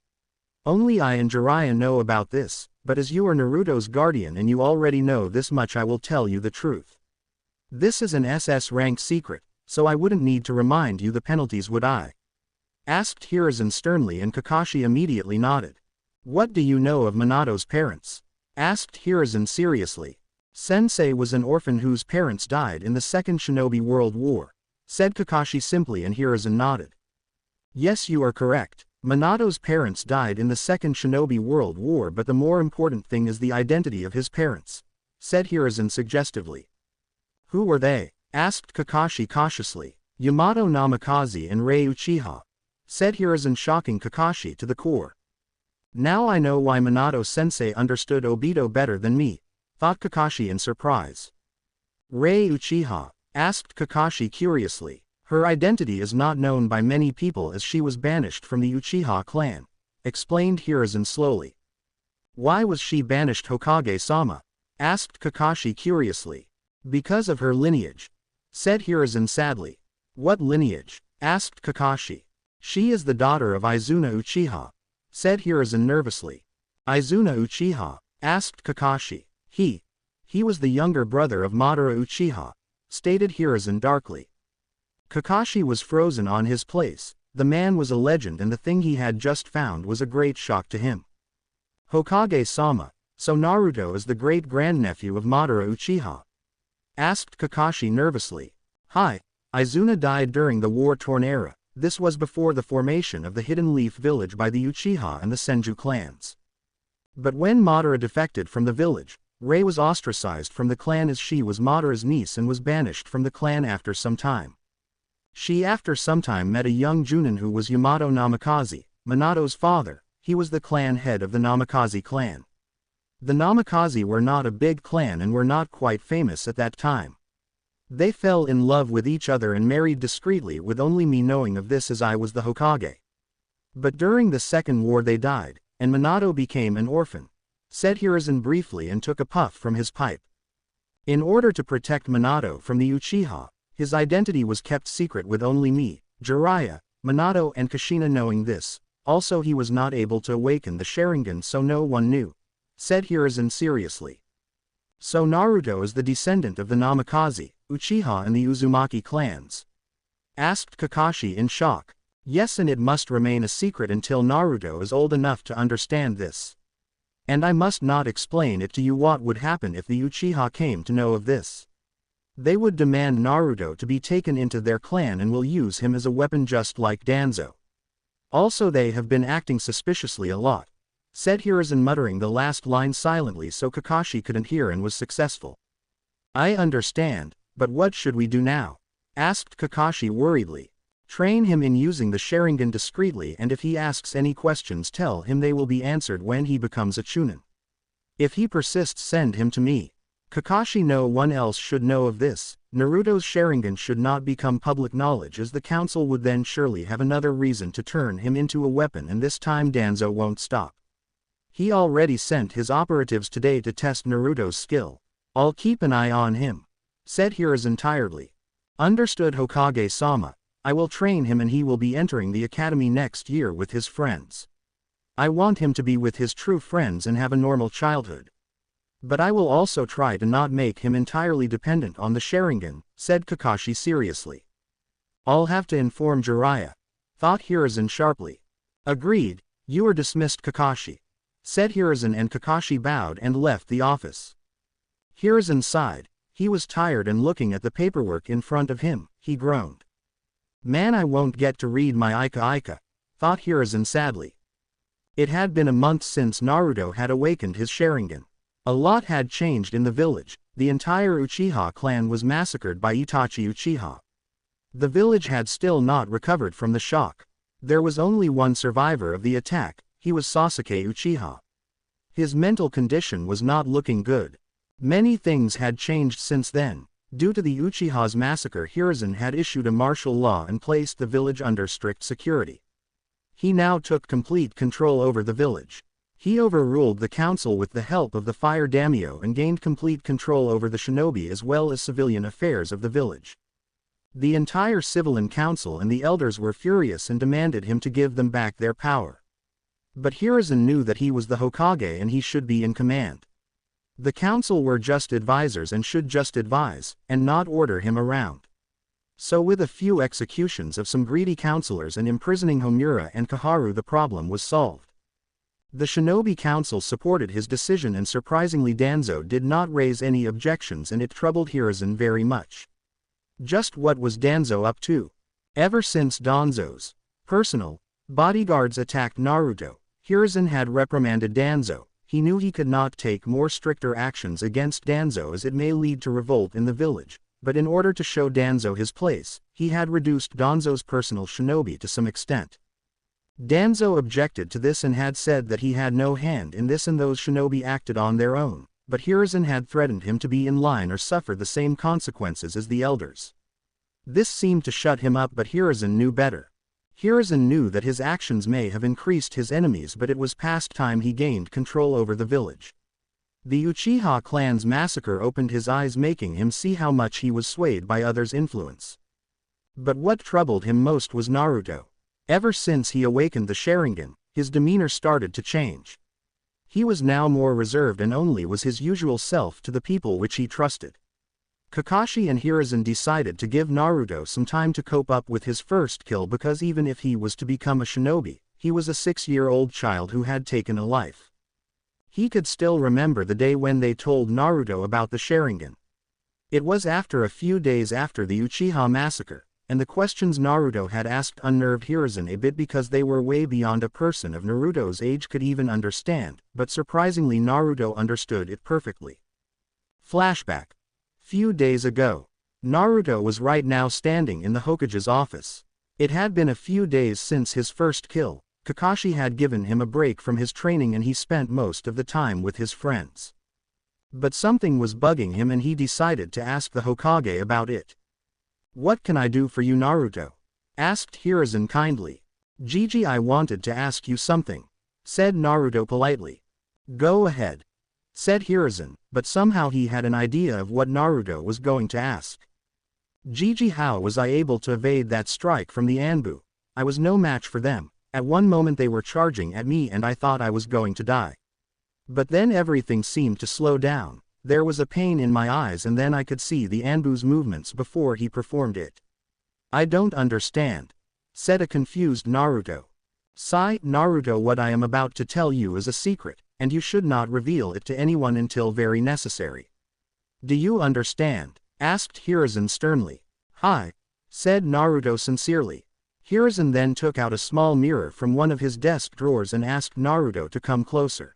Only I and Jiraiya know about this, but as you are Naruto's guardian and you already know this much, I will tell you the truth. This is an SS rank secret, so I wouldn't need to remind you the penalties, would I? Asked Hiruzen sternly, and Kakashi immediately nodded. What do you know of Minato's parents? Asked Hiruzen seriously. Sensei was an orphan whose parents died in the Second Shinobi World War, said Kakashi simply, and Hiruzen nodded. Yes, you are correct. Minato's parents died in the Second Shinobi World War, but the more important thing is the identity of his parents, said Hiruzen suggestively. Who were they? Asked Kakashi cautiously. Yamato Namikaze and Rei Uchiha, said Hiruzen, shocking Kakashi to the core. Now I know why Minato-sensei understood Obito better than me, thought Kakashi in surprise. Rei Uchiha? Asked Kakashi curiously. Her identity is not known by many people as she was banished from the Uchiha clan, explained Hiruzen slowly. Why was she banished, Hokage-sama? Asked Kakashi curiously. Because of her lineage, said Hiruzen sadly. What lineage? Asked Kakashi. She is the daughter of Izuna Uchiha, said Hiruzen nervously. Izuna Uchiha? Asked Kakashi. He was the younger brother of Madara Uchiha, stated Hiruzen darkly. Kakashi was frozen on his place. The man was a legend, and the thing he had just found was a great shock to him. Hokage-sama, so Naruto is the great-grandnephew of Madara Uchiha? Asked Kakashi nervously. Hi. Izuna died during the war-torn era. This was before the formation of the Hidden Leaf village by the Uchiha and the Senju clans. But when Madara defected from the village, Rei was ostracized from the clan as she was Madara's niece and was banished from the clan after some time. She after some time met a young Junin who was Yamato Namikaze, Minato's father. He was the clan head of the Namikaze clan. The Namikaze were not a big clan and were not quite famous at that time. They fell in love with each other and married discreetly, with only me knowing of this as I was the Hokage. But during the Second War they died, and Minato became an orphan, said Hiruzen briefly and took a puff from his pipe. In order to protect Minato from the Uchiha, his identity was kept secret with only me, Jiraiya, Minato and Kushina knowing this. Also he was not able to awaken the Sharingan, so no one knew, said Hiruzen seriously. So Naruto is the descendant of the Namikaze, Uchiha and the Uzumaki clans? Asked Kakashi in shock. Yes, and it must remain a secret until Naruto is old enough to understand this. And I must not explain it to you. What would happen if the Uchiha came to know of this? They would demand Naruto to be taken into their clan and will use him as a weapon, just like Danzo. Also they have been acting suspiciously a lot, said Hiruzen, muttering the last line silently so Kakashi couldn't hear, and was successful. I understand, but what should we do now? Asked Kakashi worriedly. Train him in using the Sharingan discreetly, and if he asks any questions tell him they will be answered when he becomes a Chunin. If he persists, send him to me. Kakashi, no one else should know of this. Naruto's Sharingan should not become public knowledge, as the council would then surely have another reason to turn him into a weapon, and this time Danzo won't stop. He already sent his operatives today to test Naruto's skill. I'll keep an eye on him, said Hiruzen tiredly. Understood Hokage-sama. I will train him and he will be entering the academy next year with his friends. I want him to be with his true friends and have a normal childhood. But I will also try to not make him entirely dependent on the Sharingan, said Kakashi seriously. I'll have to inform Jiraiya, thought Hiruzen sharply. Agreed, you are dismissed Kakashi, said Hiruzen, and Kakashi bowed and left the office. Hiruzen sighed. He was tired and looking at the paperwork in front of him, he groaned. Man, I won't get to read my Ika, thought Hiruzen sadly. It had been a month since Naruto had awakened his Sharingan. A lot had changed in the village. The entire Uchiha clan was massacred by Itachi Uchiha. The village had still not recovered from the shock. There was only one survivor of the attack. He was Sasuke Uchiha. His mental condition was not looking good. Many things had changed since then. Due to the Uchiha's massacre, Hiruzen had issued a martial law and placed the village under strict security. He now took complete control over the village. He overruled the council with the help of the Fire Daimyo and gained complete control over the shinobi as well as civilian affairs of the village. The entire civilian council and the elders were furious and demanded him to give them back their power. But Hiruzen knew that he was the Hokage and he should be in command. The council were just advisors and should just advise, and not order him around. So with a few executions of some greedy counselors and imprisoning Homura and Koharu, the problem was solved. The Shinobi Council supported his decision, and surprisingly Danzo did not raise any objections, and it troubled Hiruzen very much. Just what was Danzo up to? Ever since Danzo's personal bodyguards attacked Naruto, Hiruzen had reprimanded Danzo. He knew he could not take more stricter actions against Danzo as it may lead to revolt in the village, but in order to show Danzo his place, he had reduced Danzo's personal shinobi to some extent. Danzo objected to this and had said that he had no hand in this and those shinobi acted on their own, but Hiruzen had threatened him to be in line or suffer the same consequences as the elders. This seemed to shut him up, but Hiruzen knew better. Hiruzen knew that his actions may have increased his enemies, but it was past time he gained control over the village. The Uchiha clan's massacre opened his eyes, making him see how much he was swayed by others' influence. But what troubled him most was Naruto. Ever since he awakened the Sharingan, his demeanor started to change. He was now more reserved and only was his usual self to the people which he trusted. Kakashi and Hiruzen decided to give Naruto some time to cope up with his first kill, because even if he was to become a shinobi, he was a 6-year-old child who had taken a life. He could still remember the day when they told Naruto about the Sharingan. It was after a few days after the Uchiha massacre, and the questions Naruto had asked unnerved Hiruzen a bit because they were way beyond a person of Naruto's age could even understand, but surprisingly Naruto understood it perfectly. Flashback. Few days ago. Naruto was right now standing in the Hokage's office. It had been a few days since his first kill. Kakashi had given him a break from his training and he spent most of the time with his friends. But something was bugging him and he decided to ask the Hokage about it. "What can I do for you, Naruto?" asked Hiruzen kindly. "Gigi, I wanted to ask you something," said Naruto politely. "Go ahead," said Hiruzen, but somehow he had an idea of what Naruto was going to ask. "Gigi, how was I able to evade that strike from the Anbu? I was no match for them. At one moment they were charging at me and I thought I was going to die. But then everything seemed to slow down. There was a pain in my eyes and then I could see the Anbu's movements before he performed it." "I don't understand," said a confused Naruto. "Sigh, Naruto, what I am about to tell you is a secret, and you should not reveal it to anyone until very necessary. Do you understand?" asked Hiruzen sternly. "Hi," said Naruto sincerely. Hiruzen then took out a small mirror from one of his desk drawers and asked Naruto to come closer.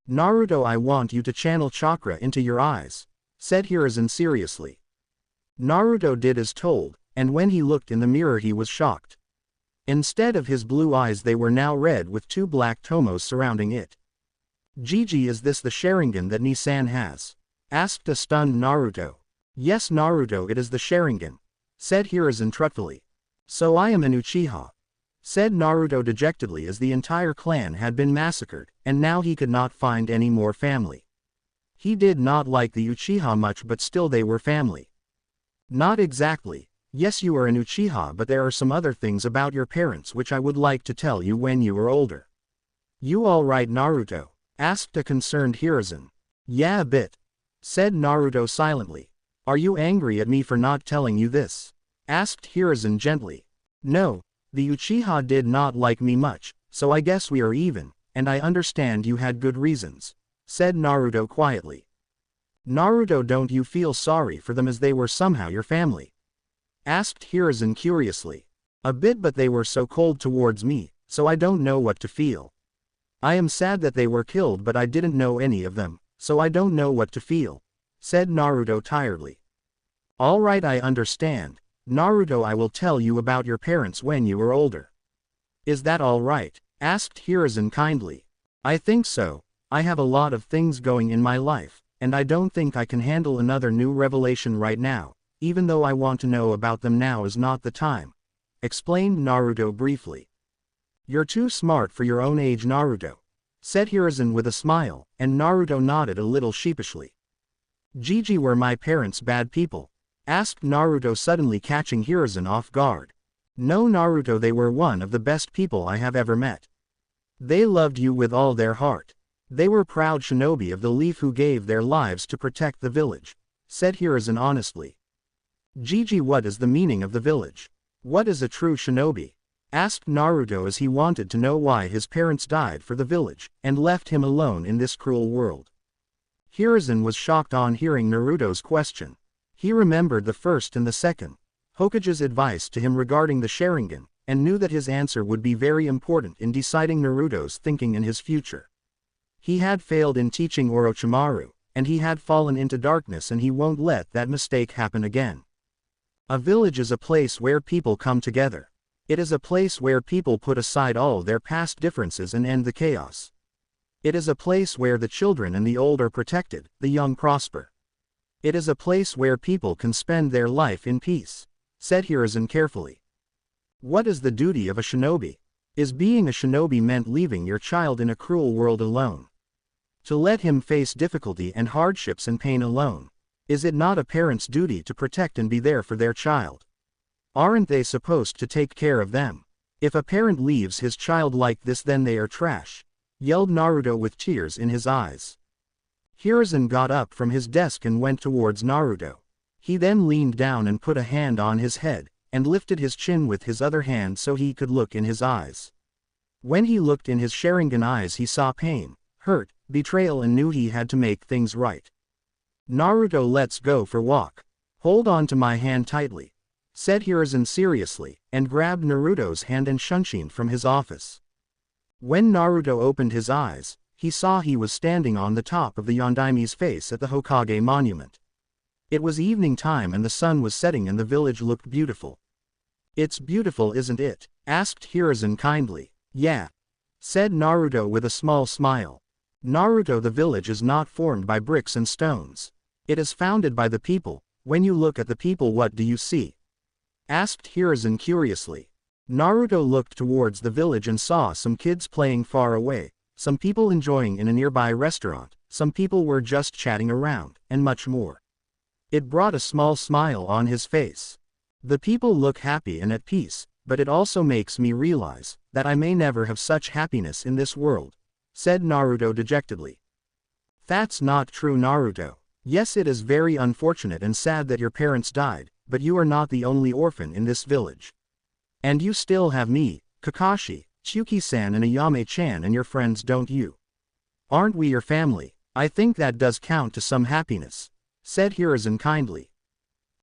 "Naruto, I want you to channel chakra into your eyes," said Hiruzen seriously. Naruto did as told, and when he looked in the mirror he was shocked. Instead of his blue eyes they were now red with 2 black tomos surrounding it. "Gigi, is this the Sharingan that Nisan has?" asked a stunned Naruto. "Yes Naruto, it is the Sharingan," said Hiruzen truthfully. "So I am an Uchiha," said Naruto dejectedly as the entire clan had been massacred, and now he could not find any more family. He did not like the Uchiha much, but still they were family. Not exactly. Yes, you are an Uchiha, but there are some other things about your parents which I would like to tell you when you are older. You all right, Naruto? Asked a concerned Hiruzen. Yeah, a bit, said Naruto silently. Are you angry at me for not telling you this? Asked Hiruzen gently. No, the Uchiha did not like me much, so I guess we are even, and I understand you had good reasons, said Naruto quietly. Naruto, don't you feel sorry for them as they were somehow your family? Asked Hiruzen curiously. A bit, but they were so cold towards me, so I don't know what to feel. I am sad that they were killed, but I didn't know any of them, so I don't know what to feel, said Naruto tiredly. Alright, I understand. Naruto, I will tell you about your parents when you are older. Is that alright? Asked Hiruzen kindly. I think so. I have a lot of things going in my life, and I don't think I can handle another new revelation right now, even though I want to know about them. Now is not the time, explained Naruto briefly. You're too smart for your own age, Naruto, said Hiruzen with a smile, and Naruto nodded a little sheepishly. Gigi, were my parents bad people? Asked Naruto, suddenly catching Hiruzen off guard. No, Naruto, they were one of the best people I have ever met. They loved you with all their heart. They were proud shinobi of the leaf who gave their lives to protect the village, said Hiruzen honestly. Gigi, what is the meaning of the village? What is a true shinobi? Asked Naruto as he wanted to know why his parents died for the village, and left him alone in this cruel world. Hiruzen was shocked on hearing Naruto's question. He remembered the first and the second Hokage's advice to him regarding the Sharingan, and knew that his answer would be very important in deciding Naruto's thinking in his future. He had failed in teaching Orochimaru, and he had fallen into darkness, and he won't let that mistake happen again. A village is a place where people come together. It is a place where people put aside all their past differences and end the chaos. It is a place where the children and the old are protected, the young prosper. It is a place where people can spend their life in peace, said Hiruzen carefully. What is the duty of a shinobi? Is being a shinobi meant leaving your child in a cruel world alone? To let him face difficulty and hardships and pain alone? Is it not a parent's duty to protect and be there for their child? Aren't they supposed to take care of them? If a parent leaves his child like this, then they are trash, yelled Naruto with tears in his eyes. Hiruzen got up from his desk and went towards Naruto. He then leaned down and put a hand on his head, and lifted his chin with his other hand so he could look in his eyes. When he looked in his Sharingan eyes, he saw pain, hurt, betrayal, and knew he had to make things right. Naruto, let's go for walk. Hold on to my hand tightly, said Hiruzen seriously, and grabbed Naruto's hand and shunshined from his office. When Naruto opened his eyes, he saw he was standing on the top of the Yondaimi's face at the Hokage monument. It was evening time and the sun was setting and the village looked beautiful. It's beautiful, isn't it? Asked Hiruzen kindly. Yeah, said Naruto with a small smile. Naruto, the village is not formed by bricks and stones. It is founded by the people. When you look at the people, what do you see? Asked Hiruzen curiously. Naruto looked towards the village and saw some kids playing far away, some people enjoying in a nearby restaurant, some people were just chatting around, and much more. It brought a small smile on his face. The people look happy and at peace, but it also makes me realize that I may never have such happiness in this world, said Naruto dejectedly. That's not true, Naruto. Yes, it is very unfortunate and sad that your parents died, but you are not the only orphan in this village. And you still have me, Kakashi, Tsuki-san and Ayame-chan and your friends, don't you? Aren't we your family? I think that does count to some happiness, said Hiruzen kindly.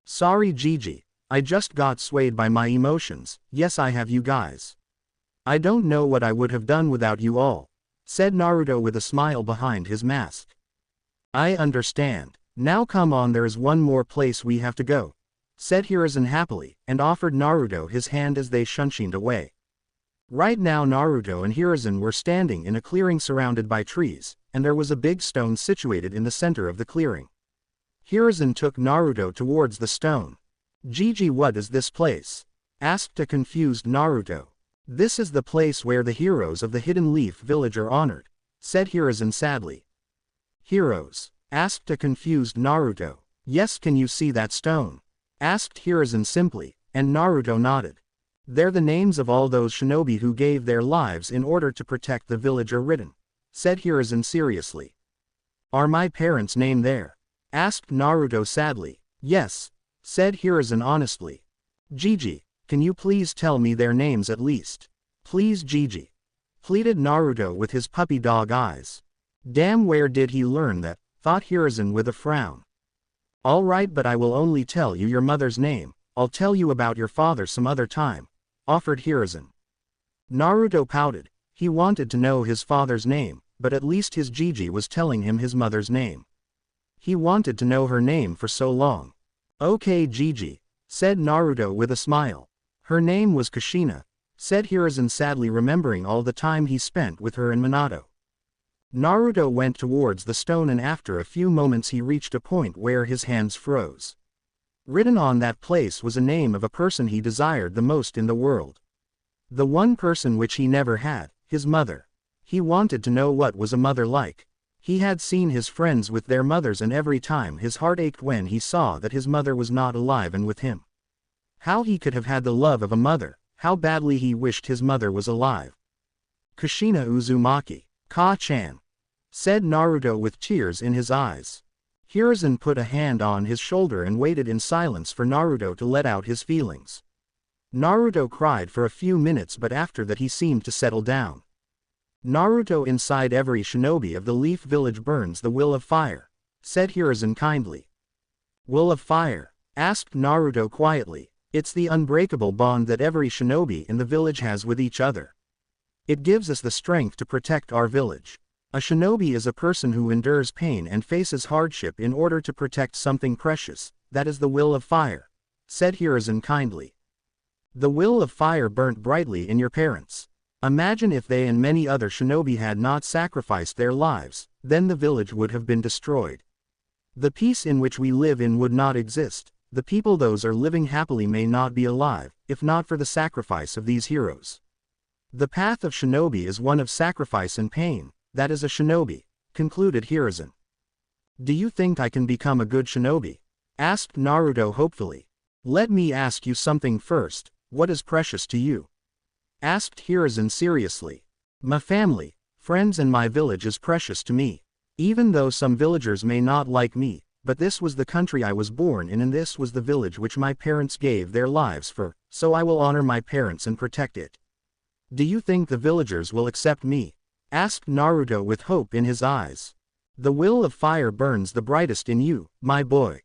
Sorry, Gigi, I just got swayed by my emotions. Yes, I have you guys. I don't know what I would have done without you all, said Naruto with a smile behind his mask. I understand. Now come on, there is one more place we have to go, said Hiruzen happily, and offered Naruto his hand as they shunshined away. Right now Naruto and Hiruzen were standing in a clearing surrounded by trees, and there was a big stone situated in the center of the clearing. Hiruzen took Naruto towards the stone. Gigi, what is this place? Asked a confused Naruto. This is the place where the heroes of the Hidden Leaf Village are honored, said Hiruzen sadly. Heroes? Asked a confused Naruto. Yes, can you see that stone? Asked Hiruzen simply, and Naruto nodded. They're the names of all those shinobi who gave their lives in order to protect the village are written, said Hiruzen seriously. Are my parents' name there? Asked Naruto sadly. Yes, said Hiruzen honestly. Gigi, can you please tell me their names at least? Please Gigi, pleaded Naruto with his puppy dog eyes. Damn, where did he learn that? Thought Hiruzen with a frown. All right, but I will only tell you your mother's name. I'll tell you about your father some other time, offered Hiruzen. Naruto pouted. He wanted to know his father's name, but at least his Gigi was telling him his mother's name. He wanted to know her name for so long. Okay Gigi, said Naruto with a smile. Her name was Kushina, said Hiruzen sadly, remembering all the time he spent with her in Minato. Naruto went towards the stone, and after a few moments he reached a point where his hands froze. Written on that place was a name of a person he desired the most in the world. The one person which he never had, his mother. He wanted to know what was a mother like. He had seen his friends with their mothers, and every time his heart ached when he saw that his mother was not alive and with him. How he could have had the love of a mother, how badly he wished his mother was alive. Kushina Uzumaki, Ka-chan, said Naruto with tears in his eyes. Hiruzen put a hand on his shoulder and waited in silence for Naruto to let out his feelings. Naruto cried for a few minutes, but after that he seemed to settle down. Naruto, inside every shinobi of the Leaf Village burns the will of fire, said Hiruzen kindly. Will of fire? Asked Naruto quietly. It's the unbreakable bond that every shinobi in the village has with each other. It gives us the strength to protect our village. A shinobi is a person who endures pain and faces hardship in order to protect something precious. That is the will of fire, said Hiruzen kindly. The will of fire burnt brightly in your parents. Imagine if they and many other shinobi had not sacrificed their lives, then the village would have been destroyed. The peace in which we live in would not exist. The people those are living happily may not be alive, if not for the sacrifice of these heroes. The path of shinobi is one of sacrifice and pain. That is a shinobi, concluded Hiruzen. Do you think I can become a good shinobi? Asked Naruto hopefully. Let me ask you something first. What is precious to you? Asked Hiruzen seriously. My family, friends and my village is precious to me. Even though some villagers may not like me, but this was the country I was born in and this was the village which my parents gave their lives for, so I will honor my parents and protect it. Do you think the villagers will accept me? Asked Naruto with hope in his eyes. The will of fire burns the brightest in you, my boy.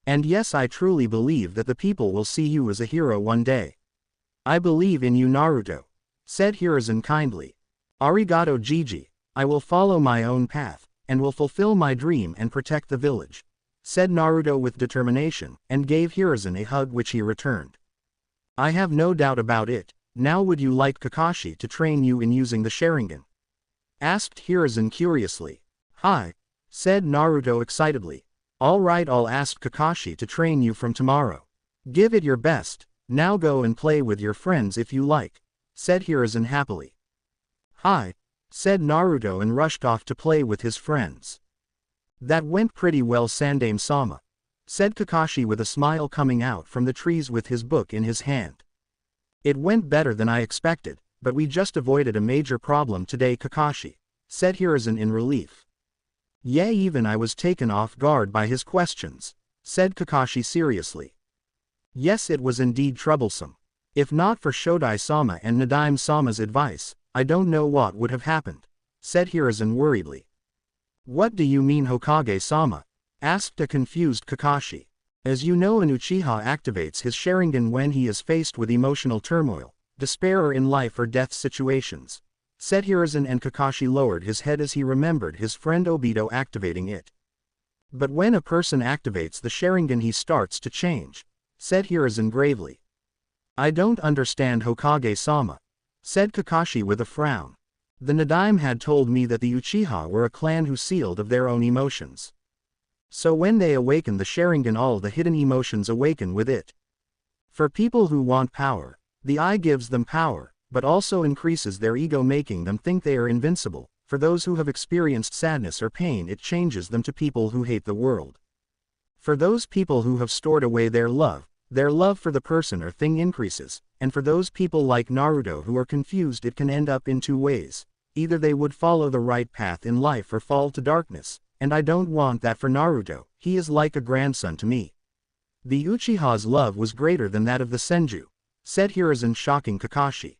And yes, I truly believe that the people will see you as a hero one day. I believe in you, Naruto, said Hiruzen kindly. Arigato Gigi, I will follow my own path, and will fulfill my dream and protect the village, said Naruto with determination, and gave Hiruzen a hug which he returned. I have no doubt about it. Now would you like Kakashi to train you in using the Sharingan? Asked Hiruzen curiously. Hi, said Naruto excitedly. All right, I'll ask Kakashi to train you from tomorrow. Give it your best. Now go and play with your friends if you like, said Hiruzen happily. Hi, said Naruto and rushed off to play with his friends. That went pretty well, Sandaime-sama, said Kakashi with a smile coming out from the trees with his book in his hand. It went better than I expected, but we just avoided a major problem today, Kakashi, said Hiruzen in relief. Yeah, even I was taken off guard by his questions, said Kakashi seriously. Yes, it was indeed troublesome. If not for Shodai-sama and Nadaime-sama's advice, I don't know what would have happened, said Hiruzen worriedly. What do you mean, Hokage-sama? Asked a confused Kakashi. As you know, an Uchiha activates his Sharingan when he is faced with emotional turmoil, despair or in life or death situations, said Hiruzen, and Kakashi lowered his head as he remembered his friend Obito activating it. But when a person activates the Sharingan he starts to change, said Hiruzen gravely. I don't understand, Hokage-sama, said Kakashi with a frown. The Nadaime had told me that the Uchiha were a clan who sealed of their own emotions. So when they awaken the Sharingan, all the hidden emotions awaken with it. For people who want power, the eye gives them power, but also increases their ego, making them think they are invincible. For those who have experienced sadness or pain, it changes them to people who hate the world. For those people who have stored away their love for the person or thing increases, and for those people like Naruto who are confused, it can end up in two ways. Either they would follow the right path in life or fall to darkness, and I don't want that for Naruto. He is like a grandson to me. The Uchiha's love was greater than that of the Senju, said Hiruzen, shocking Kakashi.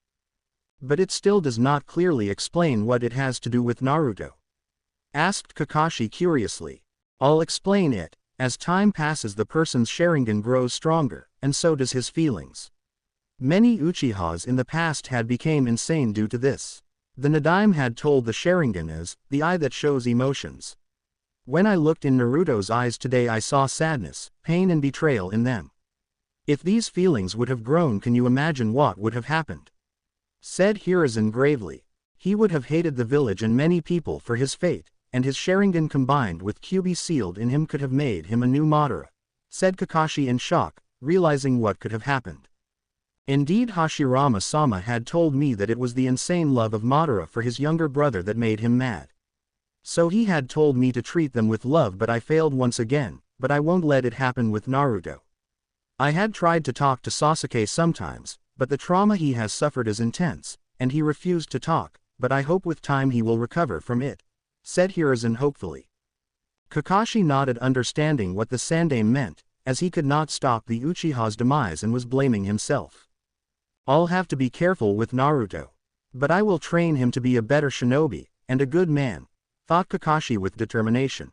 But it still does not clearly explain what it has to do with Naruto, asked Kakashi curiously. I'll explain it. As time passes, the person's Sharingan grows stronger, and so does his feelings. Many Uchihas in the past had become insane due to this. The Nadaime had told the Sharingan is the eye that shows emotions. When I looked in Naruto's eyes today, I saw sadness, pain and betrayal in them. If these feelings would have grown, can you imagine what would have happened? Said Hiruzen gravely. He would have hated the village and many people for his fate, and his Sharingan combined with Kyuubi sealed in him could have made him a new Madara, said Kakashi in shock, realizing what could have happened. Indeed, Hashirama-sama had told me that it was the insane love of Madara for his younger brother that made him mad. So he had told me to treat them with love, but I failed once again, but I won't let it happen with Naruto. I had tried to talk to Sasuke sometimes, but the trauma he has suffered is intense, and he refused to talk, but I hope with time he will recover from it, said Hiruzen hopefully. Kakashi nodded, understanding what the Sandaime meant, as he could not stop the Uchiha's demise and was blaming himself. I'll have to be careful with Naruto. But I will train him to be a better shinobi, and a good man, thought Kakashi with determination.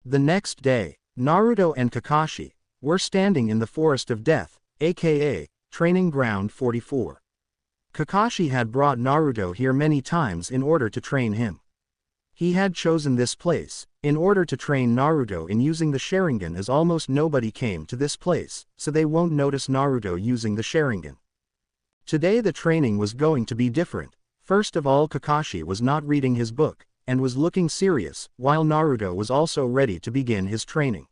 The next day, Naruto and Kakashi were standing in the Forest of Death, aka Training Ground 44. Kakashi had brought Naruto here many times in order to train him. He had chosen this place in order to train Naruto in using the Sharingan, as almost nobody came to this place, so they won't notice Naruto using the Sharingan. Today the training was going to be different. First of all, Kakashi was not reading his book, and was looking serious, while Naruto was also ready to begin his training.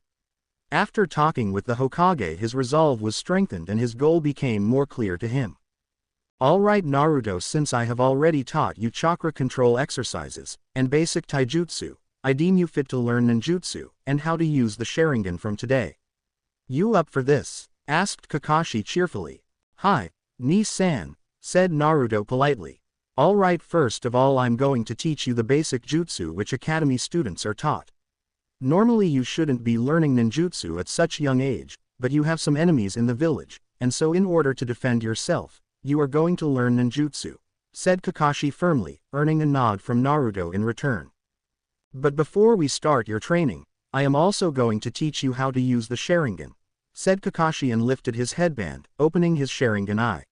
After talking with the Hokage, his resolve was strengthened and his goal became more clear to him. Alright Naruto, since I have already taught you chakra control exercises, and basic taijutsu, I deem you fit to learn ninjutsu, and how to use the Sharingan from today. You up for this? Asked Kakashi cheerfully. Hi, Ni-san, said Naruto politely. Alright, first of all I'm going to teach you the basic jutsu which academy students are taught. Normally you shouldn't be learning ninjutsu at such young age, but you have some enemies in the village, and so in order to defend yourself, you are going to learn ninjutsu, said Kakashi firmly, earning a nod from Naruto in return. But before we start your training, I am also going to teach you how to use the Sharingan, said Kakashi and lifted his headband, opening his Sharingan eye.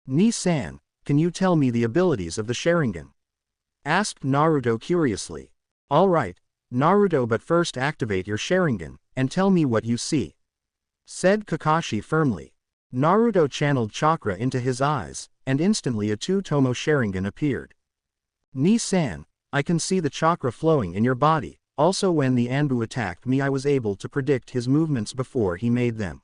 Ni-san, can you tell me the abilities of the Sharingan? Asked Naruto curiously. Alright, Naruto, but first activate your Sharingan, and tell me what you see, said Kakashi firmly. Naruto channeled chakra into his eyes, and instantly a two-tomo Sharingan appeared. Ni-san, I can see the chakra flowing in your body, also when the Anbu attacked me I was able to predict his movements before he made them.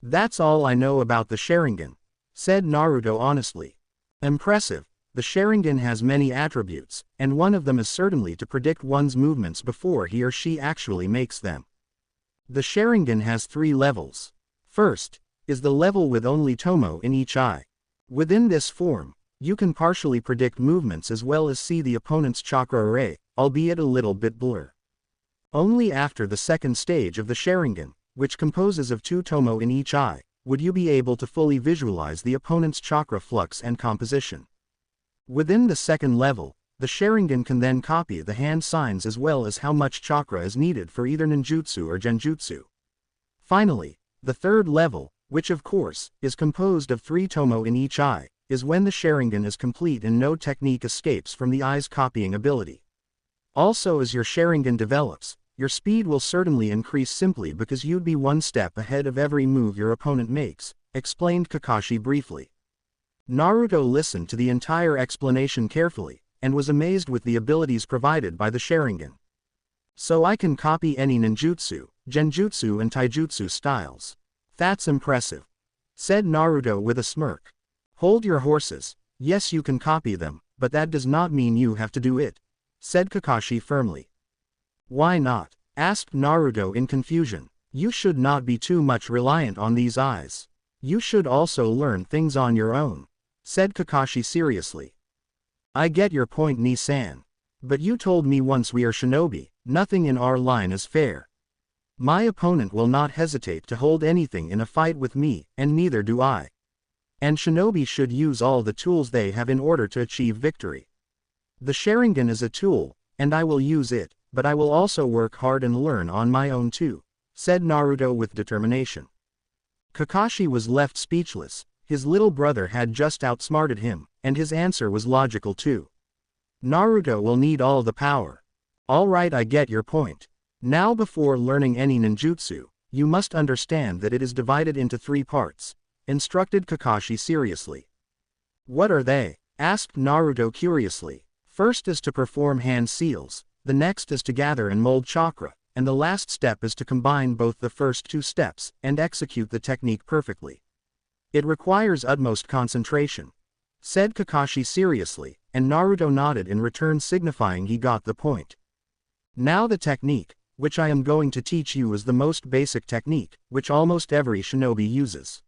That's all I know about the Sharingan, said Naruto honestly. Impressive. The Sharingan has many attributes, and one of them is certainly to predict one's movements before he or she actually makes them. The Sharingan has 3 levels. First is the level with only tomo in each eye. Within this form, you can partially predict movements as well as see the opponent's chakra array, albeit a little bit blur. Only after the second stage of the Sharingan, which composes of 2 tomo in each eye, would you be able to fully visualize the opponent's chakra flux and composition. Within the second level, the Sharingan can then copy the hand signs as well as how much chakra is needed for either ninjutsu or genjutsu. Finally, the third level, which of course is composed of 3 tomo in each eye, is when the Sharingan is complete and no technique escapes from the eye's copying ability. Also, as your Sharingan develops, your speed will certainly increase simply because you'd be one step ahead of every move your opponent makes, explained Kakashi briefly. Naruto listened to the entire explanation carefully, and was amazed with the abilities provided by the Sharingan. So I can copy any ninjutsu, genjutsu and taijutsu styles. That's impressive, said Naruto with a smirk. Hold your horses, Yes, you can copy them, but that does not mean you have to do it, said Kakashi firmly. Why not? Asked Naruto in confusion. You should not be too much reliant on these eyes. You should also learn things on your own, said Kakashi seriously. I get your point, Nii-san. But you told me once we are shinobi, nothing in our line is fair. My opponent will not hesitate to hold anything in a fight with me, and neither do I. And shinobi should use all the tools they have in order to achieve victory. The Sharingan is a tool, and I will use it, but I will also work hard and learn on my own too, said Naruto with determination. Kakashi was left speechless. His little brother had just outsmarted him, and his answer was logical too. Naruto will need all the power. Alright, I get your point. Now before learning any ninjutsu, you must understand that it is divided into 3 parts, instructed Kakashi seriously. What are they? Asked Naruto curiously. First is to perform hand seals, the next is to gather and mold chakra, and the last step is to combine both the first 2 steps and execute the technique perfectly. It requires utmost concentration, said Kakashi seriously, and Naruto nodded in return, signifying he got the point. Now the technique, which I am going to teach you, is the most basic technique, which almost every shinobi uses.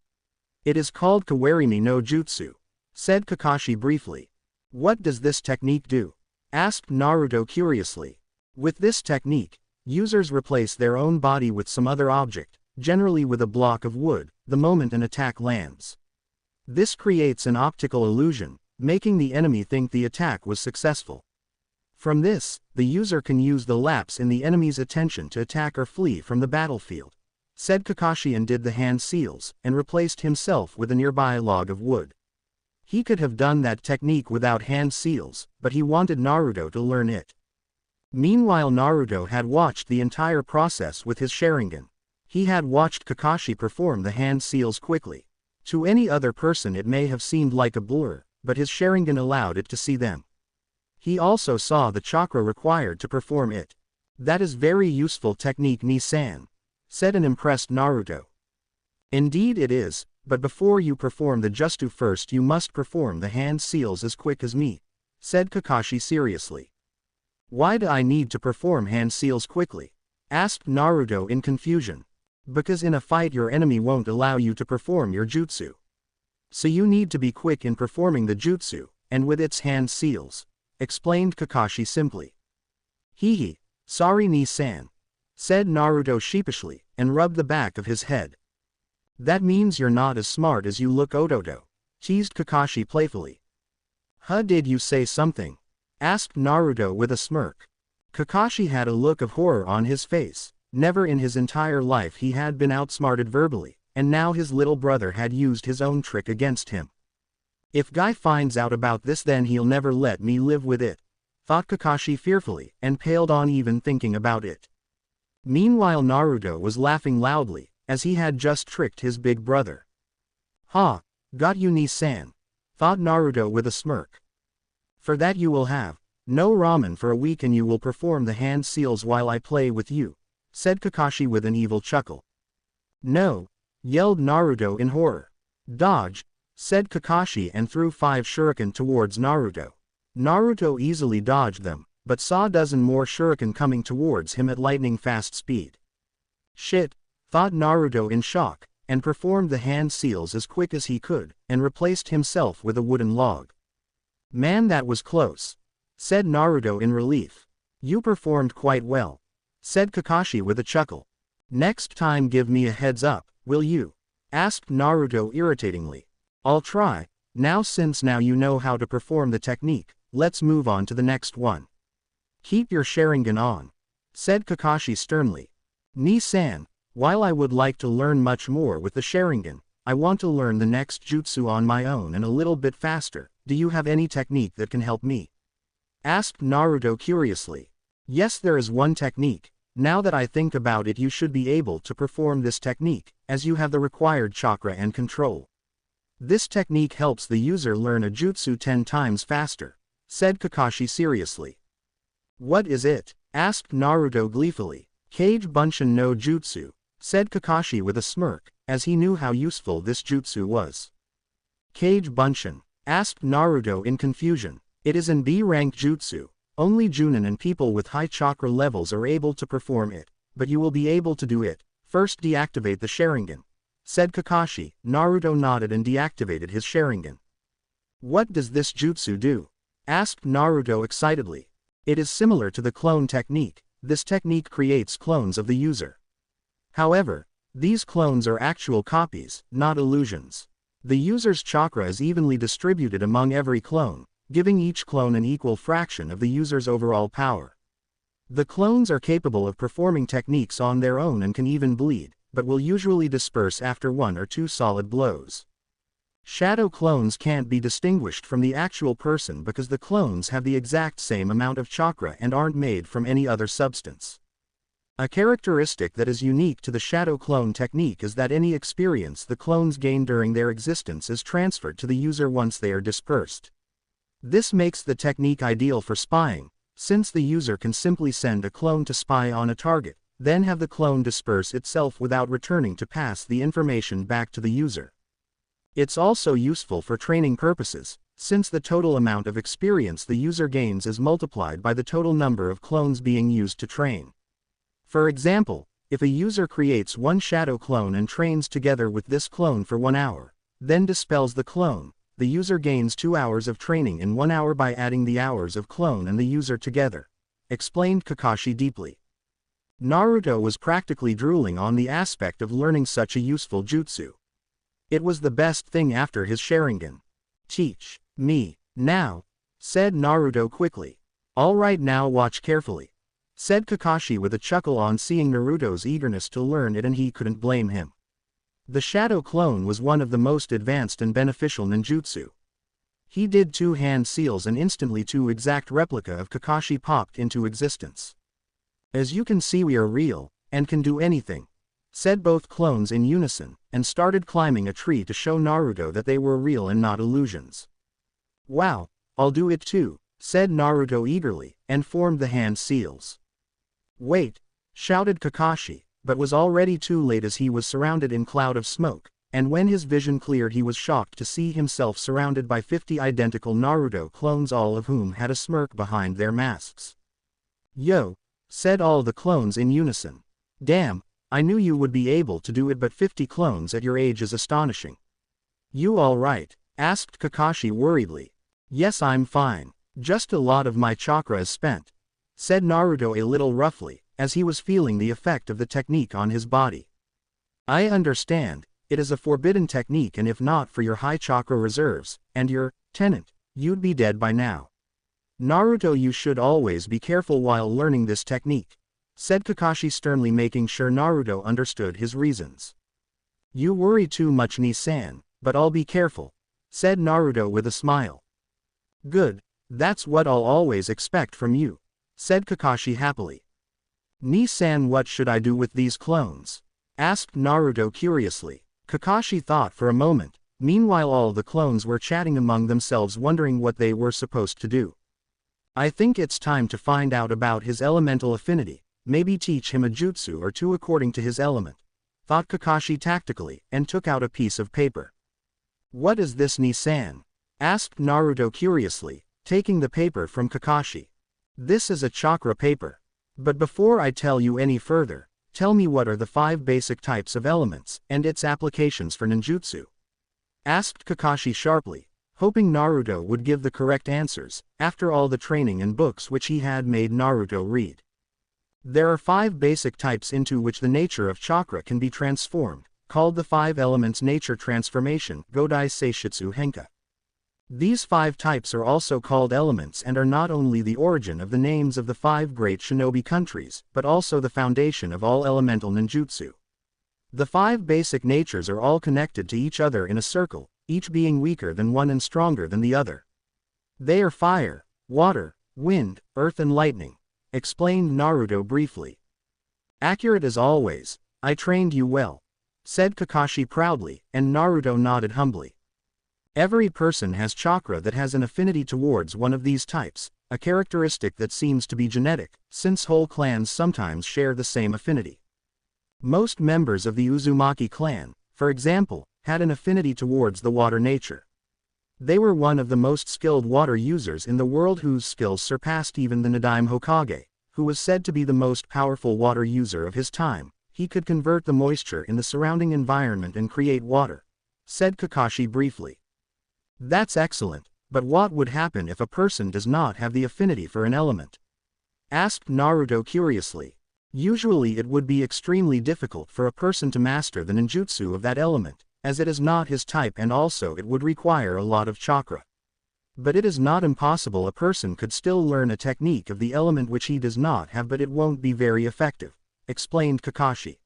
It is called Kawarimi no Jutsu, said Kakashi briefly. What does this technique do? Asked Naruto curiously. With this technique, users replace their own body with some other object, generally with a block of wood, the moment an attack lands. This creates an optical illusion, making the enemy think the attack was successful. From this, the user can use the lapse in the enemy's attention to attack or flee from the battlefield, said Kakashi, and did the hand seals, and replaced himself with a nearby log of wood. He could have done that technique without hand seals, but he wanted Naruto to learn it. Meanwhile, Naruto had watched the entire process with his Sharingan. He had watched Kakashi perform the hand seals quickly. To any other person it may have seemed like a blur, but his Sharingan allowed it to see them. He also saw the chakra required to perform it. That is very useful technique, Nii-san, said an impressed Naruto. Indeed it is, but before you perform the jutsu first you must perform the hand seals as quick as me, said Kakashi seriously. Why do I need to perform hand seals quickly? Asked Naruto in confusion. Because in a fight your enemy won't allow you to perform your jutsu. So you need to be quick in performing the jutsu, and with its hand seals, explained Kakashi simply. Hee, sorry Nii-san, said Naruto sheepishly, and rubbed the back of his head. That means you're not as smart as you look, Ototo, teased Kakashi playfully. Did you say something? Asked Naruto with a smirk. Kakashi had a look of horror on his face. Never in his entire life he had been outsmarted verbally, and now his little brother had used his own trick against him. If Guy finds out about this, then he'll never let me live with it, thought Kakashi fearfully, and paled on even thinking about it. Meanwhile Naruto was laughing loudly, as he had just tricked his big brother. Ha! Got you, Nii-san, thought Naruto with a smirk. For that you will have no ramen for a week, and you will perform the hand seals while I play with you, said Kakashi with an evil chuckle. No! Yelled Naruto in horror. Dodge! Said Kakashi and threw 5 shuriken towards Naruto. Naruto easily dodged them, but saw a dozen more shuriken coming towards him at lightning fast speed. Shit! Thought Naruto in shock, and performed the hand seals as quick as he could, and replaced himself with a wooden log. Man, that was close, said Naruto in relief. You performed quite well, said Kakashi with a chuckle. Next time give me a heads up, will you? Asked Naruto irritatingly. I'll try. Now since you know how to perform the technique, let's move on to the next one. Keep your Sharingan on, said Kakashi sternly. Nii-san, while I would like to learn much more with the Sharingan, I want to learn the next jutsu on my own and a little bit faster. Do you have any technique that can help me? Asked Naruto curiously. Yes, there is one technique. Now that I think about it, you should be able to perform this technique, as you have the required chakra and control. This technique helps the user learn a jutsu 10 times faster, said Kakashi seriously. What is it? Asked Naruto gleefully. Kage Bunshin no Jutsu, said Kakashi with a smirk, as he knew how useful this jutsu was. Kage Bunshin. asked Naruto in confusion. It is an B-rank jutsu. Only Junin and people with high chakra levels are able to perform it, but you will be able to do it. First deactivate the Sharingan, said Kakashi. Naruto nodded and deactivated his Sharingan. What does this jutsu do? Asked Naruto excitedly. It is similar to the clone technique. This technique creates clones of the user. However, these clones are actual copies, not illusions. The user's chakra is evenly distributed among every clone, giving each clone an equal fraction of the user's overall power. The clones are capable of performing techniques on their own and can even bleed, but will usually disperse after 1 or 2 solid blows. Shadow clones can't be distinguished from the actual person because the clones have the exact same amount of chakra and aren't made from any other substance. A characteristic that is unique to the shadow clone technique is that any experience the clones gain during their existence is transferred to the user once they are dispersed. This makes the technique ideal for spying, since the user can simply send a clone to spy on a target, then have the clone disperse itself without returning to pass the information back to the user. It's also useful for training purposes, since the total amount of experience the user gains is multiplied by the total number of clones being used to train. For example, if a user creates 1 shadow clone and trains together with this clone for 1 hour, then dispels the clone, the user gains 2 hours of training in 1 hour by adding the hours of clone and the user together, explained Kakashi deeply. Naruto was practically drooling on the aspect of learning such a useful jutsu. It was the best thing after his Sharingan. Teach me now, said Naruto quickly. All right, now watch carefully, said Kakashi with a chuckle on seeing Naruto's eagerness to learn it, and he couldn't blame him. The shadow clone was one of the most advanced and beneficial ninjutsu. He did 2 hand seals and instantly 2 exact replica of Kakashi popped into existence. As you can see, we are real, and can do anything, said both clones in unison, and started climbing a tree to show Naruto that they were real and not illusions. Wow, I'll do it too, said Naruto eagerly, and formed the hand seals. Wait, shouted Kakashi, but was already too late as he was surrounded in cloud of smoke, and when his vision cleared he was shocked to see himself surrounded by 50 identical Naruto clones, all of whom had a smirk behind their masks. Yo, said all the clones in unison. Damn, I knew you would be able to do it, but 50 clones at your age is astonishing. You all right? Asked Kakashi worriedly. Yes, I'm fine. Just a lot of my chakra is spent, said Naruto a little roughly, as he was feeling the effect of the technique on his body. I understand, it is a forbidden technique, and if not for your high chakra reserves, and your tenant, you'd be dead by now. Naruto, you should always be careful while learning this technique, said Kakashi sternly, making sure Naruto understood his reasons. You worry too much, Ni-san, but I'll be careful, said Naruto with a smile. Good, that's what I'll always expect from you, said Kakashi happily. Ni-san, what should I do with these clones? Asked Naruto curiously. Kakashi thought for a moment. Meanwhile, all the clones were chatting among themselves, wondering what they were supposed to do. I think it's time to find out about his elemental affinity, maybe teach him a jutsu or 2 according to his element, thought Kakashi tactically, and took out a piece of paper. What is this, Ni-san? Asked Naruto curiously, taking the paper from Kakashi. This is a chakra paper. But before I tell you any further, tell me, what are the 5 basic types of elements, and its applications for ninjutsu? Asked Kakashi sharply, hoping Naruto would give the correct answers, after all the training and books which he had made Naruto read. There are 5 basic types into which the nature of chakra can be transformed, called the 5 elements nature transformation, Godai Seishitsu Henka. These 5 types are also called elements and are not only the origin of the names of the 5 great shinobi countries, but also the foundation of all elemental ninjutsu. The 5 basic natures are all connected to each other in a circle, each being weaker than one and stronger than the other. They are fire, water, wind, earth and lightning, explained Naruto briefly. Accurate as always, I trained you well, said Kakashi proudly, and Naruto nodded humbly. Every person has chakra that has an affinity towards one of these types, a characteristic that seems to be genetic, since whole clans sometimes share the same affinity. Most members of the Uzumaki clan, for example, had an affinity towards the water nature. They were one of the most skilled water users in the world, whose skills surpassed even the Nadaime Hokage, who was said to be the most powerful water user of his time. He could convert the moisture in the surrounding environment and create water, said Kakashi briefly. That's excellent, but what would happen if a person does not have the affinity for an element? Asked Naruto curiously. Usually it would be extremely difficult for a person to master the ninjutsu of that element, as it is not his type, and also it would require a lot of chakra. But it is not impossible. A person could still learn a technique of the element which he does not have, but it won't be very effective, explained Kakashi.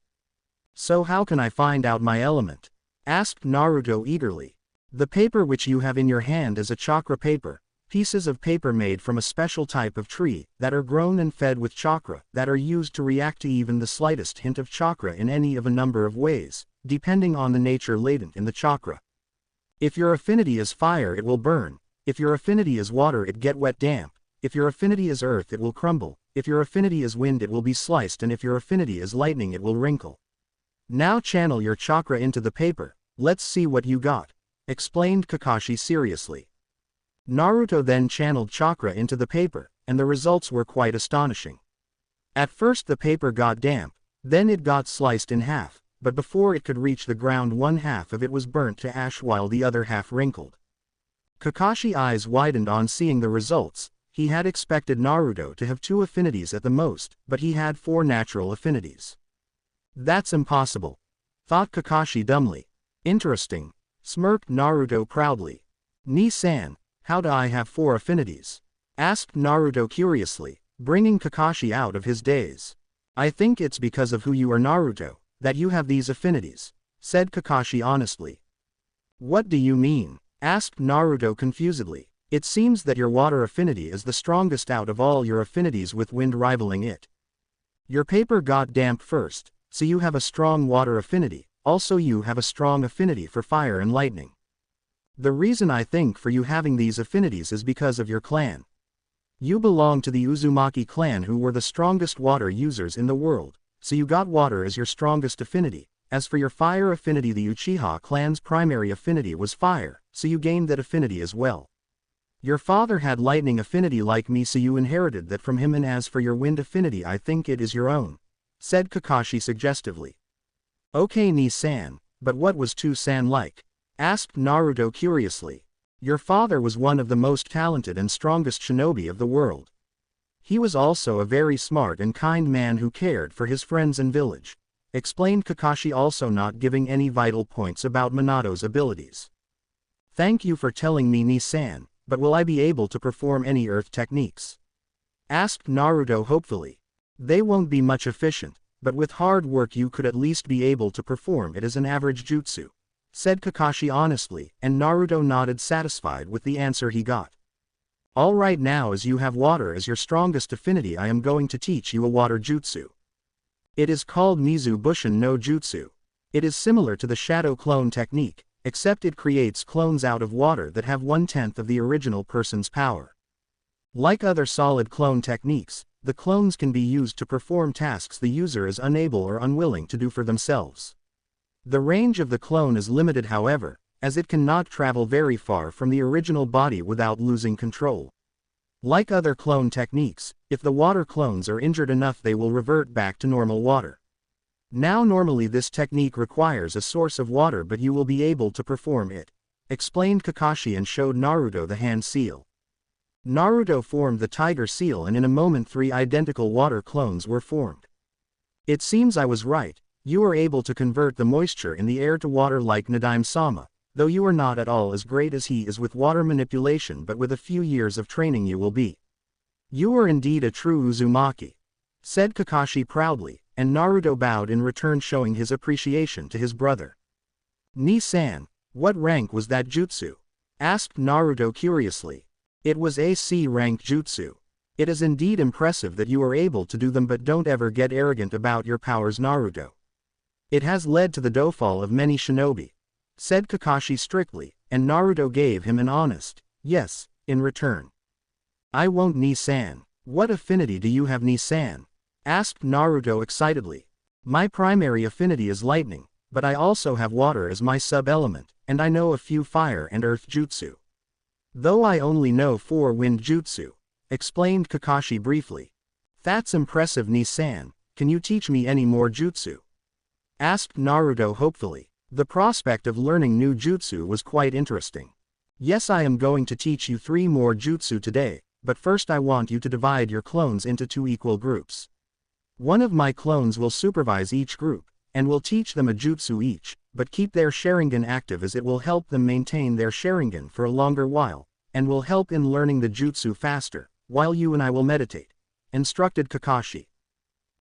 So how can I find out my element? Asked Naruto eagerly. The paper which you have in your hand is a chakra paper, pieces of paper made from a special type of tree, that are grown and fed with chakra, that are used to react to even the slightest hint of chakra in any of a number of ways, depending on the nature latent in the chakra. If your affinity is fire, it will burn. If your affinity is water, it get wet damp. If your affinity is earth, it will crumble. If your affinity is wind, it will be sliced, and if your affinity is lightning, it will wrinkle. Now channel your chakra into the paper, let's see what you got, explained Kakashi seriously. Naruto then channeled chakra into the paper, and the results were quite astonishing. At first the paper got damp, then it got sliced in half, but before it could reach the ground, one half of it was burnt to ash while the other half wrinkled. Kakashi's eyes widened on seeing the results. He had expected Naruto to have 2 affinities at the most, but he had 4 natural affinities. That's impossible, thought Kakashi dumbly. Interesting, smirked Naruto proudly. Ni-san, how do I have 4 affinities? Asked Naruto curiously, bringing Kakashi out of his daze. I think it's because of who you are, Naruto, that you have these affinities, said Kakashi honestly. What do you mean? Asked Naruto confusedly. It seems that your water affinity is the strongest out of all your affinities, with wind rivaling it. Your paper got damp first, so you have a strong water affinity. Also you have a strong affinity for fire and lightning. The reason I think for you having these affinities is because of your clan. You belong to the Uzumaki clan, who were the strongest water users in the world, so you got water as your strongest affinity. As for your fire affinity, the Uchiha clan's primary affinity was fire, so you gained that affinity as well. Your father had lightning affinity like me, so you inherited that from him, and as for your wind affinity, I think it is your own, said Kakashi suggestively. Okay Ni-san, but what was To-san like? Asked Naruto curiously. Your father was one of the most talented and strongest shinobi of the world. He was also a very smart and kind man who cared for his friends and village, explained Kakashi, also not giving any vital points about Minato's abilities. Thank you for telling me, Ni-san, but will I be able to perform any earth techniques? Asked Naruto hopefully. They won't be much efficient, but with hard work you could at least be able to perform it as an average jutsu, said Kakashi honestly, and Naruto nodded, satisfied with the answer he got. Alright, now as you have water as your strongest affinity, I am going to teach you a water jutsu. It is called Mizu Bushin no Jutsu. It is similar to the shadow clone technique, except it creates clones out of water that have 1/10 of the original person's power. Like other solid clone techniques, the clones can be used to perform tasks the user is unable or unwilling to do for themselves. The range of the clone is limited, however, as it cannot travel very far from the original body without losing control. Like other clone techniques, if the water clones are injured enough, they will revert back to normal water. Now normally this technique requires a source of water, but you will be able to perform it, explained Kakashi, and showed Naruto the hand seal. Naruto formed the tiger seal, and in a moment 3 identical water clones were formed. It seems I was right, you are able to convert the moisture in the air to water like Nadaime-sama, though you are not at all as great as he is with water manipulation, but with a few years of training you will be. You are indeed a true Uzumaki, said Kakashi proudly, and Naruto bowed in return, showing his appreciation to his brother. Ni-san, what rank was that jutsu? Asked Naruto curiously. It was a C rank jutsu. It is indeed impressive that you are able to do them, but don't ever get arrogant about your powers, Naruto. It has led to the downfall of many shinobi, said Kakashi strictly, and Naruto gave him an honest yes in return. I won't, Ni-san. What affinity do you have, Ni-san? Asked Naruto excitedly. My primary affinity is lightning, but I also have water as my sub-element, and I know a few fire and earth jutsu. Though I only know 4 wind jutsu, explained Kakashi briefly. That's impressive, Ni-san. Can you teach me any more jutsu? Asked Naruto hopefully. The prospect of learning new jutsu was quite interesting. Yes, I am going to teach you 3 more jutsu today, but first I want you to divide your clones into 2 equal groups. One of my clones will supervise each group, and will teach them a jutsu each, but keep their Sharingan active as it will help them maintain their Sharingan for a longer while, and will help in learning the jutsu faster, while you and I will meditate, instructed Kakashi.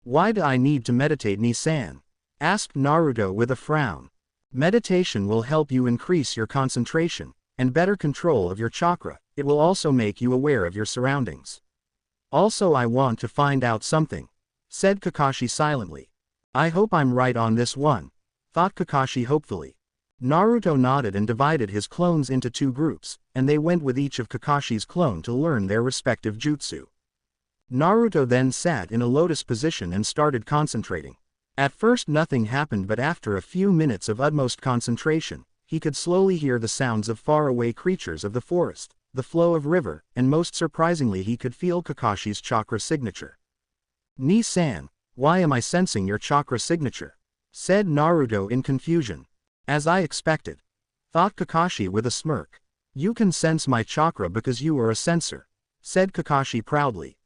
Why do I need to meditate, Ni-san? Asked Naruto with a frown. Meditation will help you increase your concentration, and better control of your chakra. It will also make you aware of your surroundings. Also, I want to find out something, said Kakashi silently. I hope I'm right on this one, thought Kakashi hopefully. Naruto nodded and divided his clones into 2 groups, and they went with each of Kakashi's clone to learn their respective jutsu. Naruto then sat in a lotus position and started concentrating. At first nothing happened, but after a few minutes of utmost concentration, he could slowly hear the sounds of faraway creatures of the forest, the flow of river, and most surprisingly he could feel Kakashi's chakra signature. Ni-san, why am I sensing your chakra signature? Said Naruto in confusion. As I expected, thought Kakashi with a smirk. You can sense my chakra because you are a sensor, said Kakashi proudly.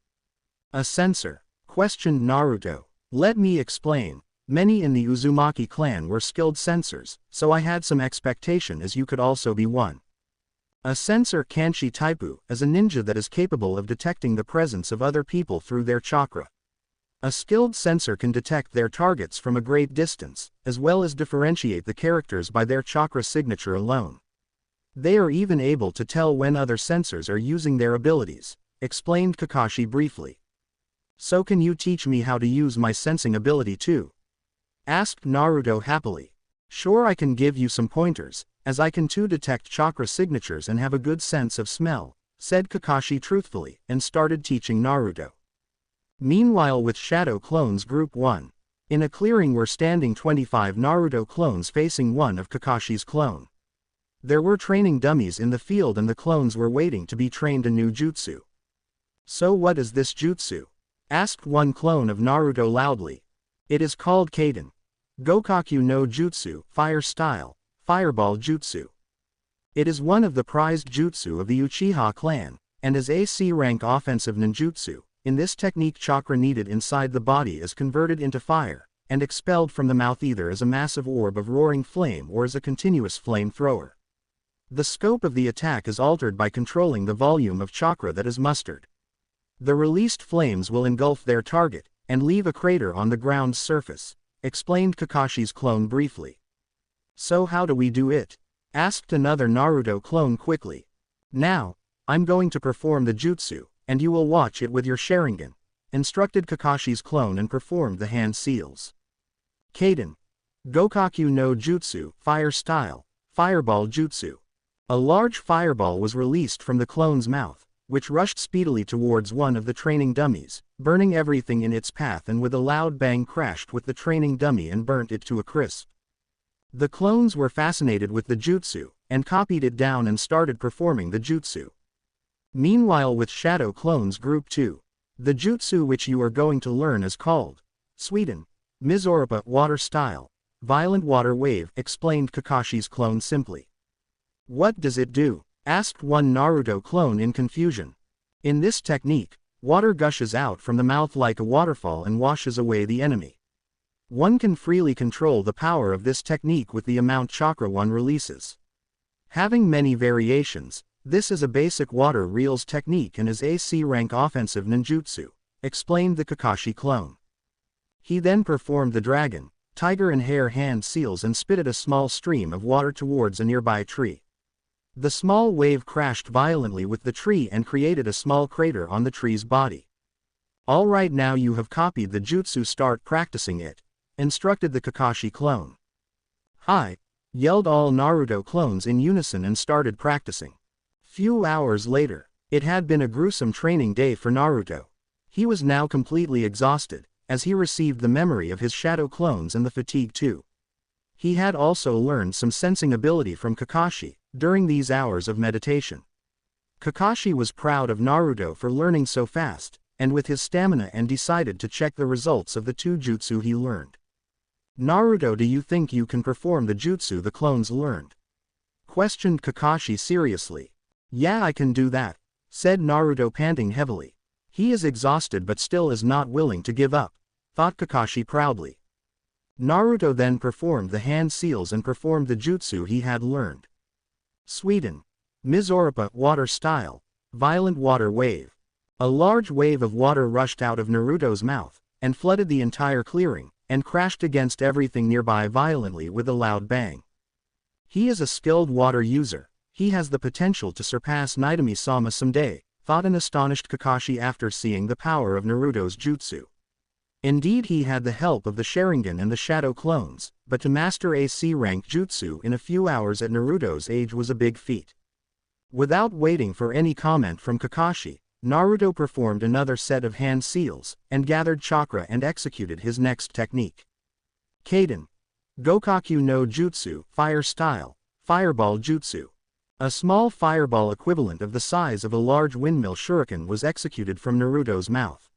A sensor? Questioned Naruto. Let me explain. Many in the Uzumaki clan were skilled sensors, so I had some expectation as you could also be one. A sensor Kanshi Taipu is a ninja that is capable of detecting the presence of other people through their chakra. A skilled sensor can detect their targets from a great distance, as well as differentiate the characters by their chakra signature alone. They are even able to tell when other sensors are using their abilities, explained Kakashi briefly. So can you teach me how to use my sensing ability too? Asked Naruto happily. Sure, I can give you some pointers, as I can too detect chakra signatures and have a good sense of smell, said Kakashi truthfully, and started teaching Naruto. Meanwhile, with Shadow Clones Group 1. In a clearing were standing 25 Naruto clones facing one of Kakashi's clone. There were training dummies in the field and the clones were waiting to be trained a new jutsu. So what is this jutsu? Asked one clone of Naruto loudly. It is called Kaden. Gokaku no Jutsu, Fire Style, Fireball Jutsu. It is one of the prized jutsu of the Uchiha clan, and is a C rank offensive ninjutsu. In this technique, chakra needed inside the body is converted into fire, and expelled from the mouth either as a massive orb of roaring flame or as a continuous flame thrower. The scope of the attack is altered by controlling the volume of chakra that is mustered. The released flames will engulf their target, and leave a crater on the ground's surface, explained Kakashi's clone briefly. So how do we do it? Asked another Naruto clone quickly. Now, I'm going to perform the jutsu, and you will watch it with your Sharingan, instructed Kakashi's clone and performed the hand seals. Kaden. Gokaku no Jutsu, Fire Style, Fireball Jutsu. A large fireball was released from the clone's mouth, which rushed speedily towards one of the training dummies, burning everything in its path, and with a loud bang crashed with the training dummy and burnt it to a crisp. The clones were fascinated with the jutsu, and copied it down and started performing the jutsu. Meanwhile, with Shadow Clones Group 2, the jutsu which you are going to learn is called Suiden, Mizorupa Water Style, Violent Water Wave, explained Kakashi's clone simply. What does it do? Asked one Naruto clone in confusion. In this technique, water gushes out from the mouth like a waterfall and washes away the enemy. One can freely control the power of this technique with the amount chakra one releases. Having many variations, this is a basic water reels technique and is a C rank offensive ninjutsu, explained the Kakashi clone. He then performed the dragon, tiger and hare hand seals and spitted a small stream of water towards a nearby tree. The small wave crashed violently with the tree and created a small crater on the tree's body. Alright, now you have copied the jutsu, start practicing it, instructed the Kakashi clone. Hi! Yelled all Naruto clones in unison and started practicing. Few hours later, it had been a gruesome training day for Naruto. He was now completely exhausted, as he received the memory of his shadow clones and the fatigue too. He had also learned some sensing ability from Kakashi during these hours of meditation. Kakashi was proud of Naruto for learning so fast, and with his stamina, and decided to check the results of the 2 jutsu he learned. Naruto, do you think you can perform the jutsu the clones learned? Questioned Kakashi seriously. Yeah, I can do that, said Naruto, panting heavily. He is exhausted but still is not willing to give up, thought Kakashi proudly. Naruto then performed the hand seals and performed the jutsu he had learned. Sweden. Mizorupa, water style. Violent water wave. A large wave of water rushed out of Naruto's mouth, and flooded the entire clearing, and crashed against everything nearby violently with a loud bang. He is a skilled water user. He has the potential to surpass Naitami-sama someday, thought an astonished Kakashi after seeing the power of Naruto's jutsu. Indeed, he had the help of the Sharingan and the Shadow clones, but to master a C-rank jutsu in a few hours at Naruto's age was a big feat. Without waiting for any comment from Kakashi, Naruto performed another set of hand seals, and gathered chakra and executed his next technique. Kaden. Gokaku no Jutsu, fire style, fireball jutsu. A small fireball equivalent of the size of a large windmill shuriken was executed from Naruto's mouth.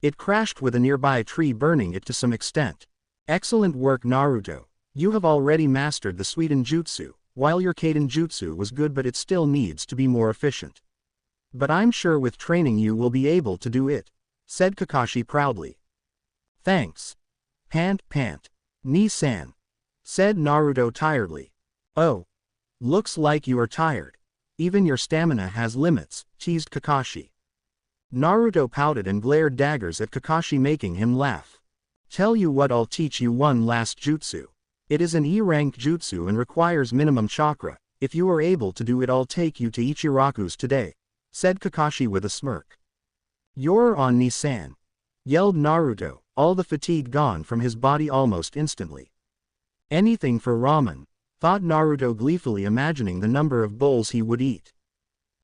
It crashed with a nearby tree, burning it to some extent. Excellent work, Naruto. You have already mastered the Suiden jutsu, while your Kaden jutsu was good, but it still needs to be more efficient. But I'm sure with training you will be able to do it, said Kakashi proudly. Thanks. Pant. Ni-san, said Naruto tiredly. Oh. Looks like you are tired. Even your stamina has limits, teased Kakashi. Naruto pouted and glared daggers at Kakashi, making him laugh. Tell you what, I'll teach you one last jutsu. It is an E-rank jutsu and requires minimum chakra. If you are able to do it, I'll take you to Ichiraku's today, said Kakashi with a smirk. You're on, Ni-san, yelled Naruto, all the fatigue gone from his body almost instantly. Anything for ramen, thought Naruto gleefully, imagining the number of bowls he would eat.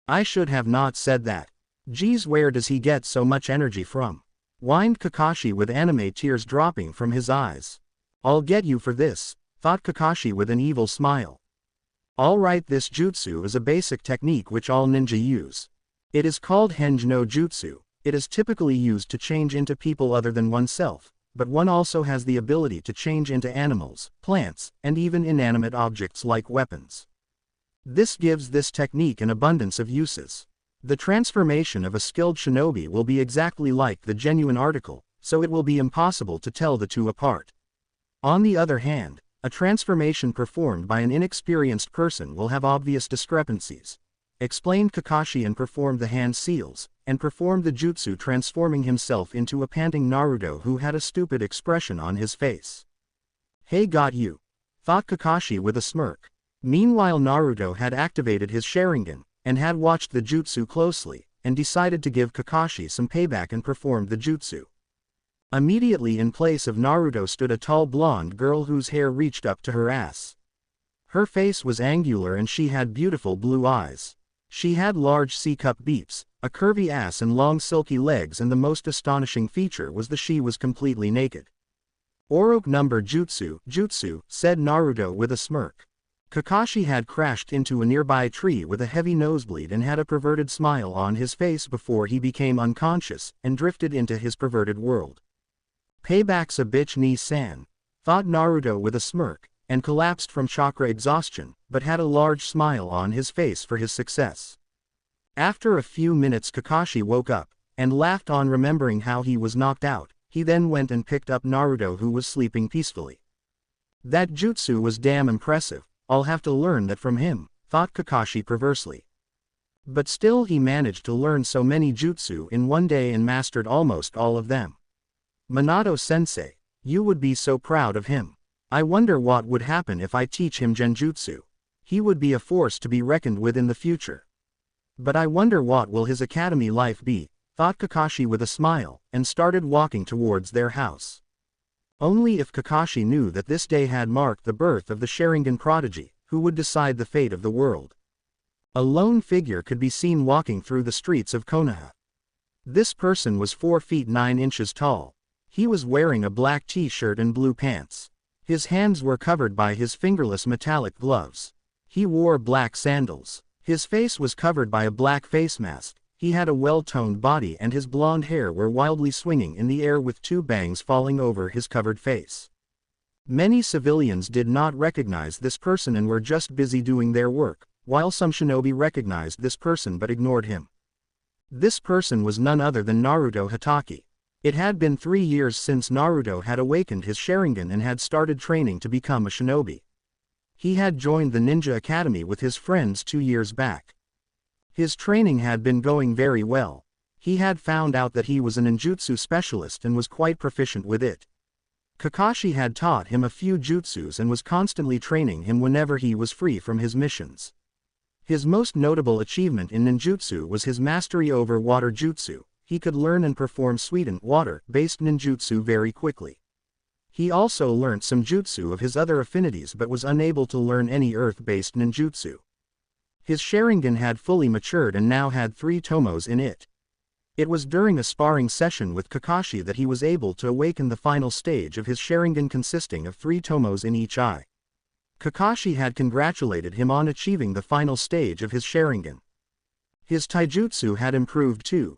I should have not said that. Geez, where does he get so much energy from? Whined Kakashi with anime tears dropping from his eyes. I'll get you for this, thought Kakashi with an evil smile. Alright, this jutsu is a basic technique which all ninja use. It is called Henge no Jutsu. It is typically used to change into people other than oneself, but one also has the ability to change into animals, plants, and even inanimate objects like weapons. This gives this technique an abundance of uses. The transformation of a skilled shinobi will be exactly like the genuine article, so it will be impossible to tell the two apart. On the other hand, a transformation performed by an inexperienced person will have obvious discrepancies, explained Kakashi, and performed the hand seals, and performed the jutsu, transforming himself into a panting Naruto who had a stupid expression on his face. Hey, got you, thought Kakashi with a smirk. Meanwhile, Naruto had activated his Sharingan, and had watched the jutsu closely, and decided to give Kakashi some payback and performed the jutsu. Immediately in place of Naruto stood a tall blonde girl whose hair reached up to her ass. Her face was angular and she had beautiful blue eyes. She had large C-cup beeps, a curvy ass and long silky legs, and the most astonishing feature was that she was completely naked. Oroku number jutsu, said Naruto with a smirk. Kakashi had crashed into a nearby tree with a heavy nosebleed and had a perverted smile on his face before he became unconscious and drifted into his perverted world. Payback's a bitch, Ni-san, thought Naruto with a smirk, and collapsed from chakra exhaustion, but had a large smile on his face for his success. After a few minutes, Kakashi woke up, and laughed on remembering how he was knocked out. He then went and picked up Naruto, who was sleeping peacefully. That jutsu was damn impressive. I'll have to learn that from him, thought Kakashi perversely. But still he managed to learn so many jutsu in one day and mastered almost all of them. Minato-sensei, you would be so proud of him. I wonder what would happen if I teach him genjutsu. He would be a force to be reckoned with in the future. But I wonder what will his academy life be, thought Kakashi with a smile, and started walking towards their house. Only if Kakashi knew that this day had marked the birth of the Sharingan prodigy, who would decide the fate of the world. A lone figure could be seen walking through the streets of Konoha. This person was 4 feet 9 inches tall. He was wearing a black t-shirt and blue pants. His hands were covered by his fingerless metallic gloves. He wore black sandals. His face was covered by a black face mask, he had a well-toned body and his blonde hair were wildly swinging in the air with two bangs falling over his covered face. Many civilians did not recognize this person and were just busy doing their work, while some shinobi recognized this person but ignored him. This person was none other than Naruto Hatake. It had been 3 years since Naruto had awakened his Sharingan and had started training to become a shinobi. He had joined the Ninja Academy with his friends 2 years back. His training had been going very well. He had found out that he was a ninjutsu specialist and was quite proficient with it. Kakashi had taught him a few jutsus and was constantly training him whenever he was free from his missions. His most notable achievement in ninjutsu was his mastery over water jutsu. He could learn and perform Suidan water-based ninjutsu very quickly. He also learnt some jutsu of his other affinities but was unable to learn any earth-based ninjutsu. His Sharingan had fully matured and now had 3 tomos in it. It was during a sparring session with Kakashi that he was able to awaken the final stage of his Sharingan consisting of 3 tomos in each eye. Kakashi had congratulated him on achieving the final stage of his Sharingan. His taijutsu had improved too.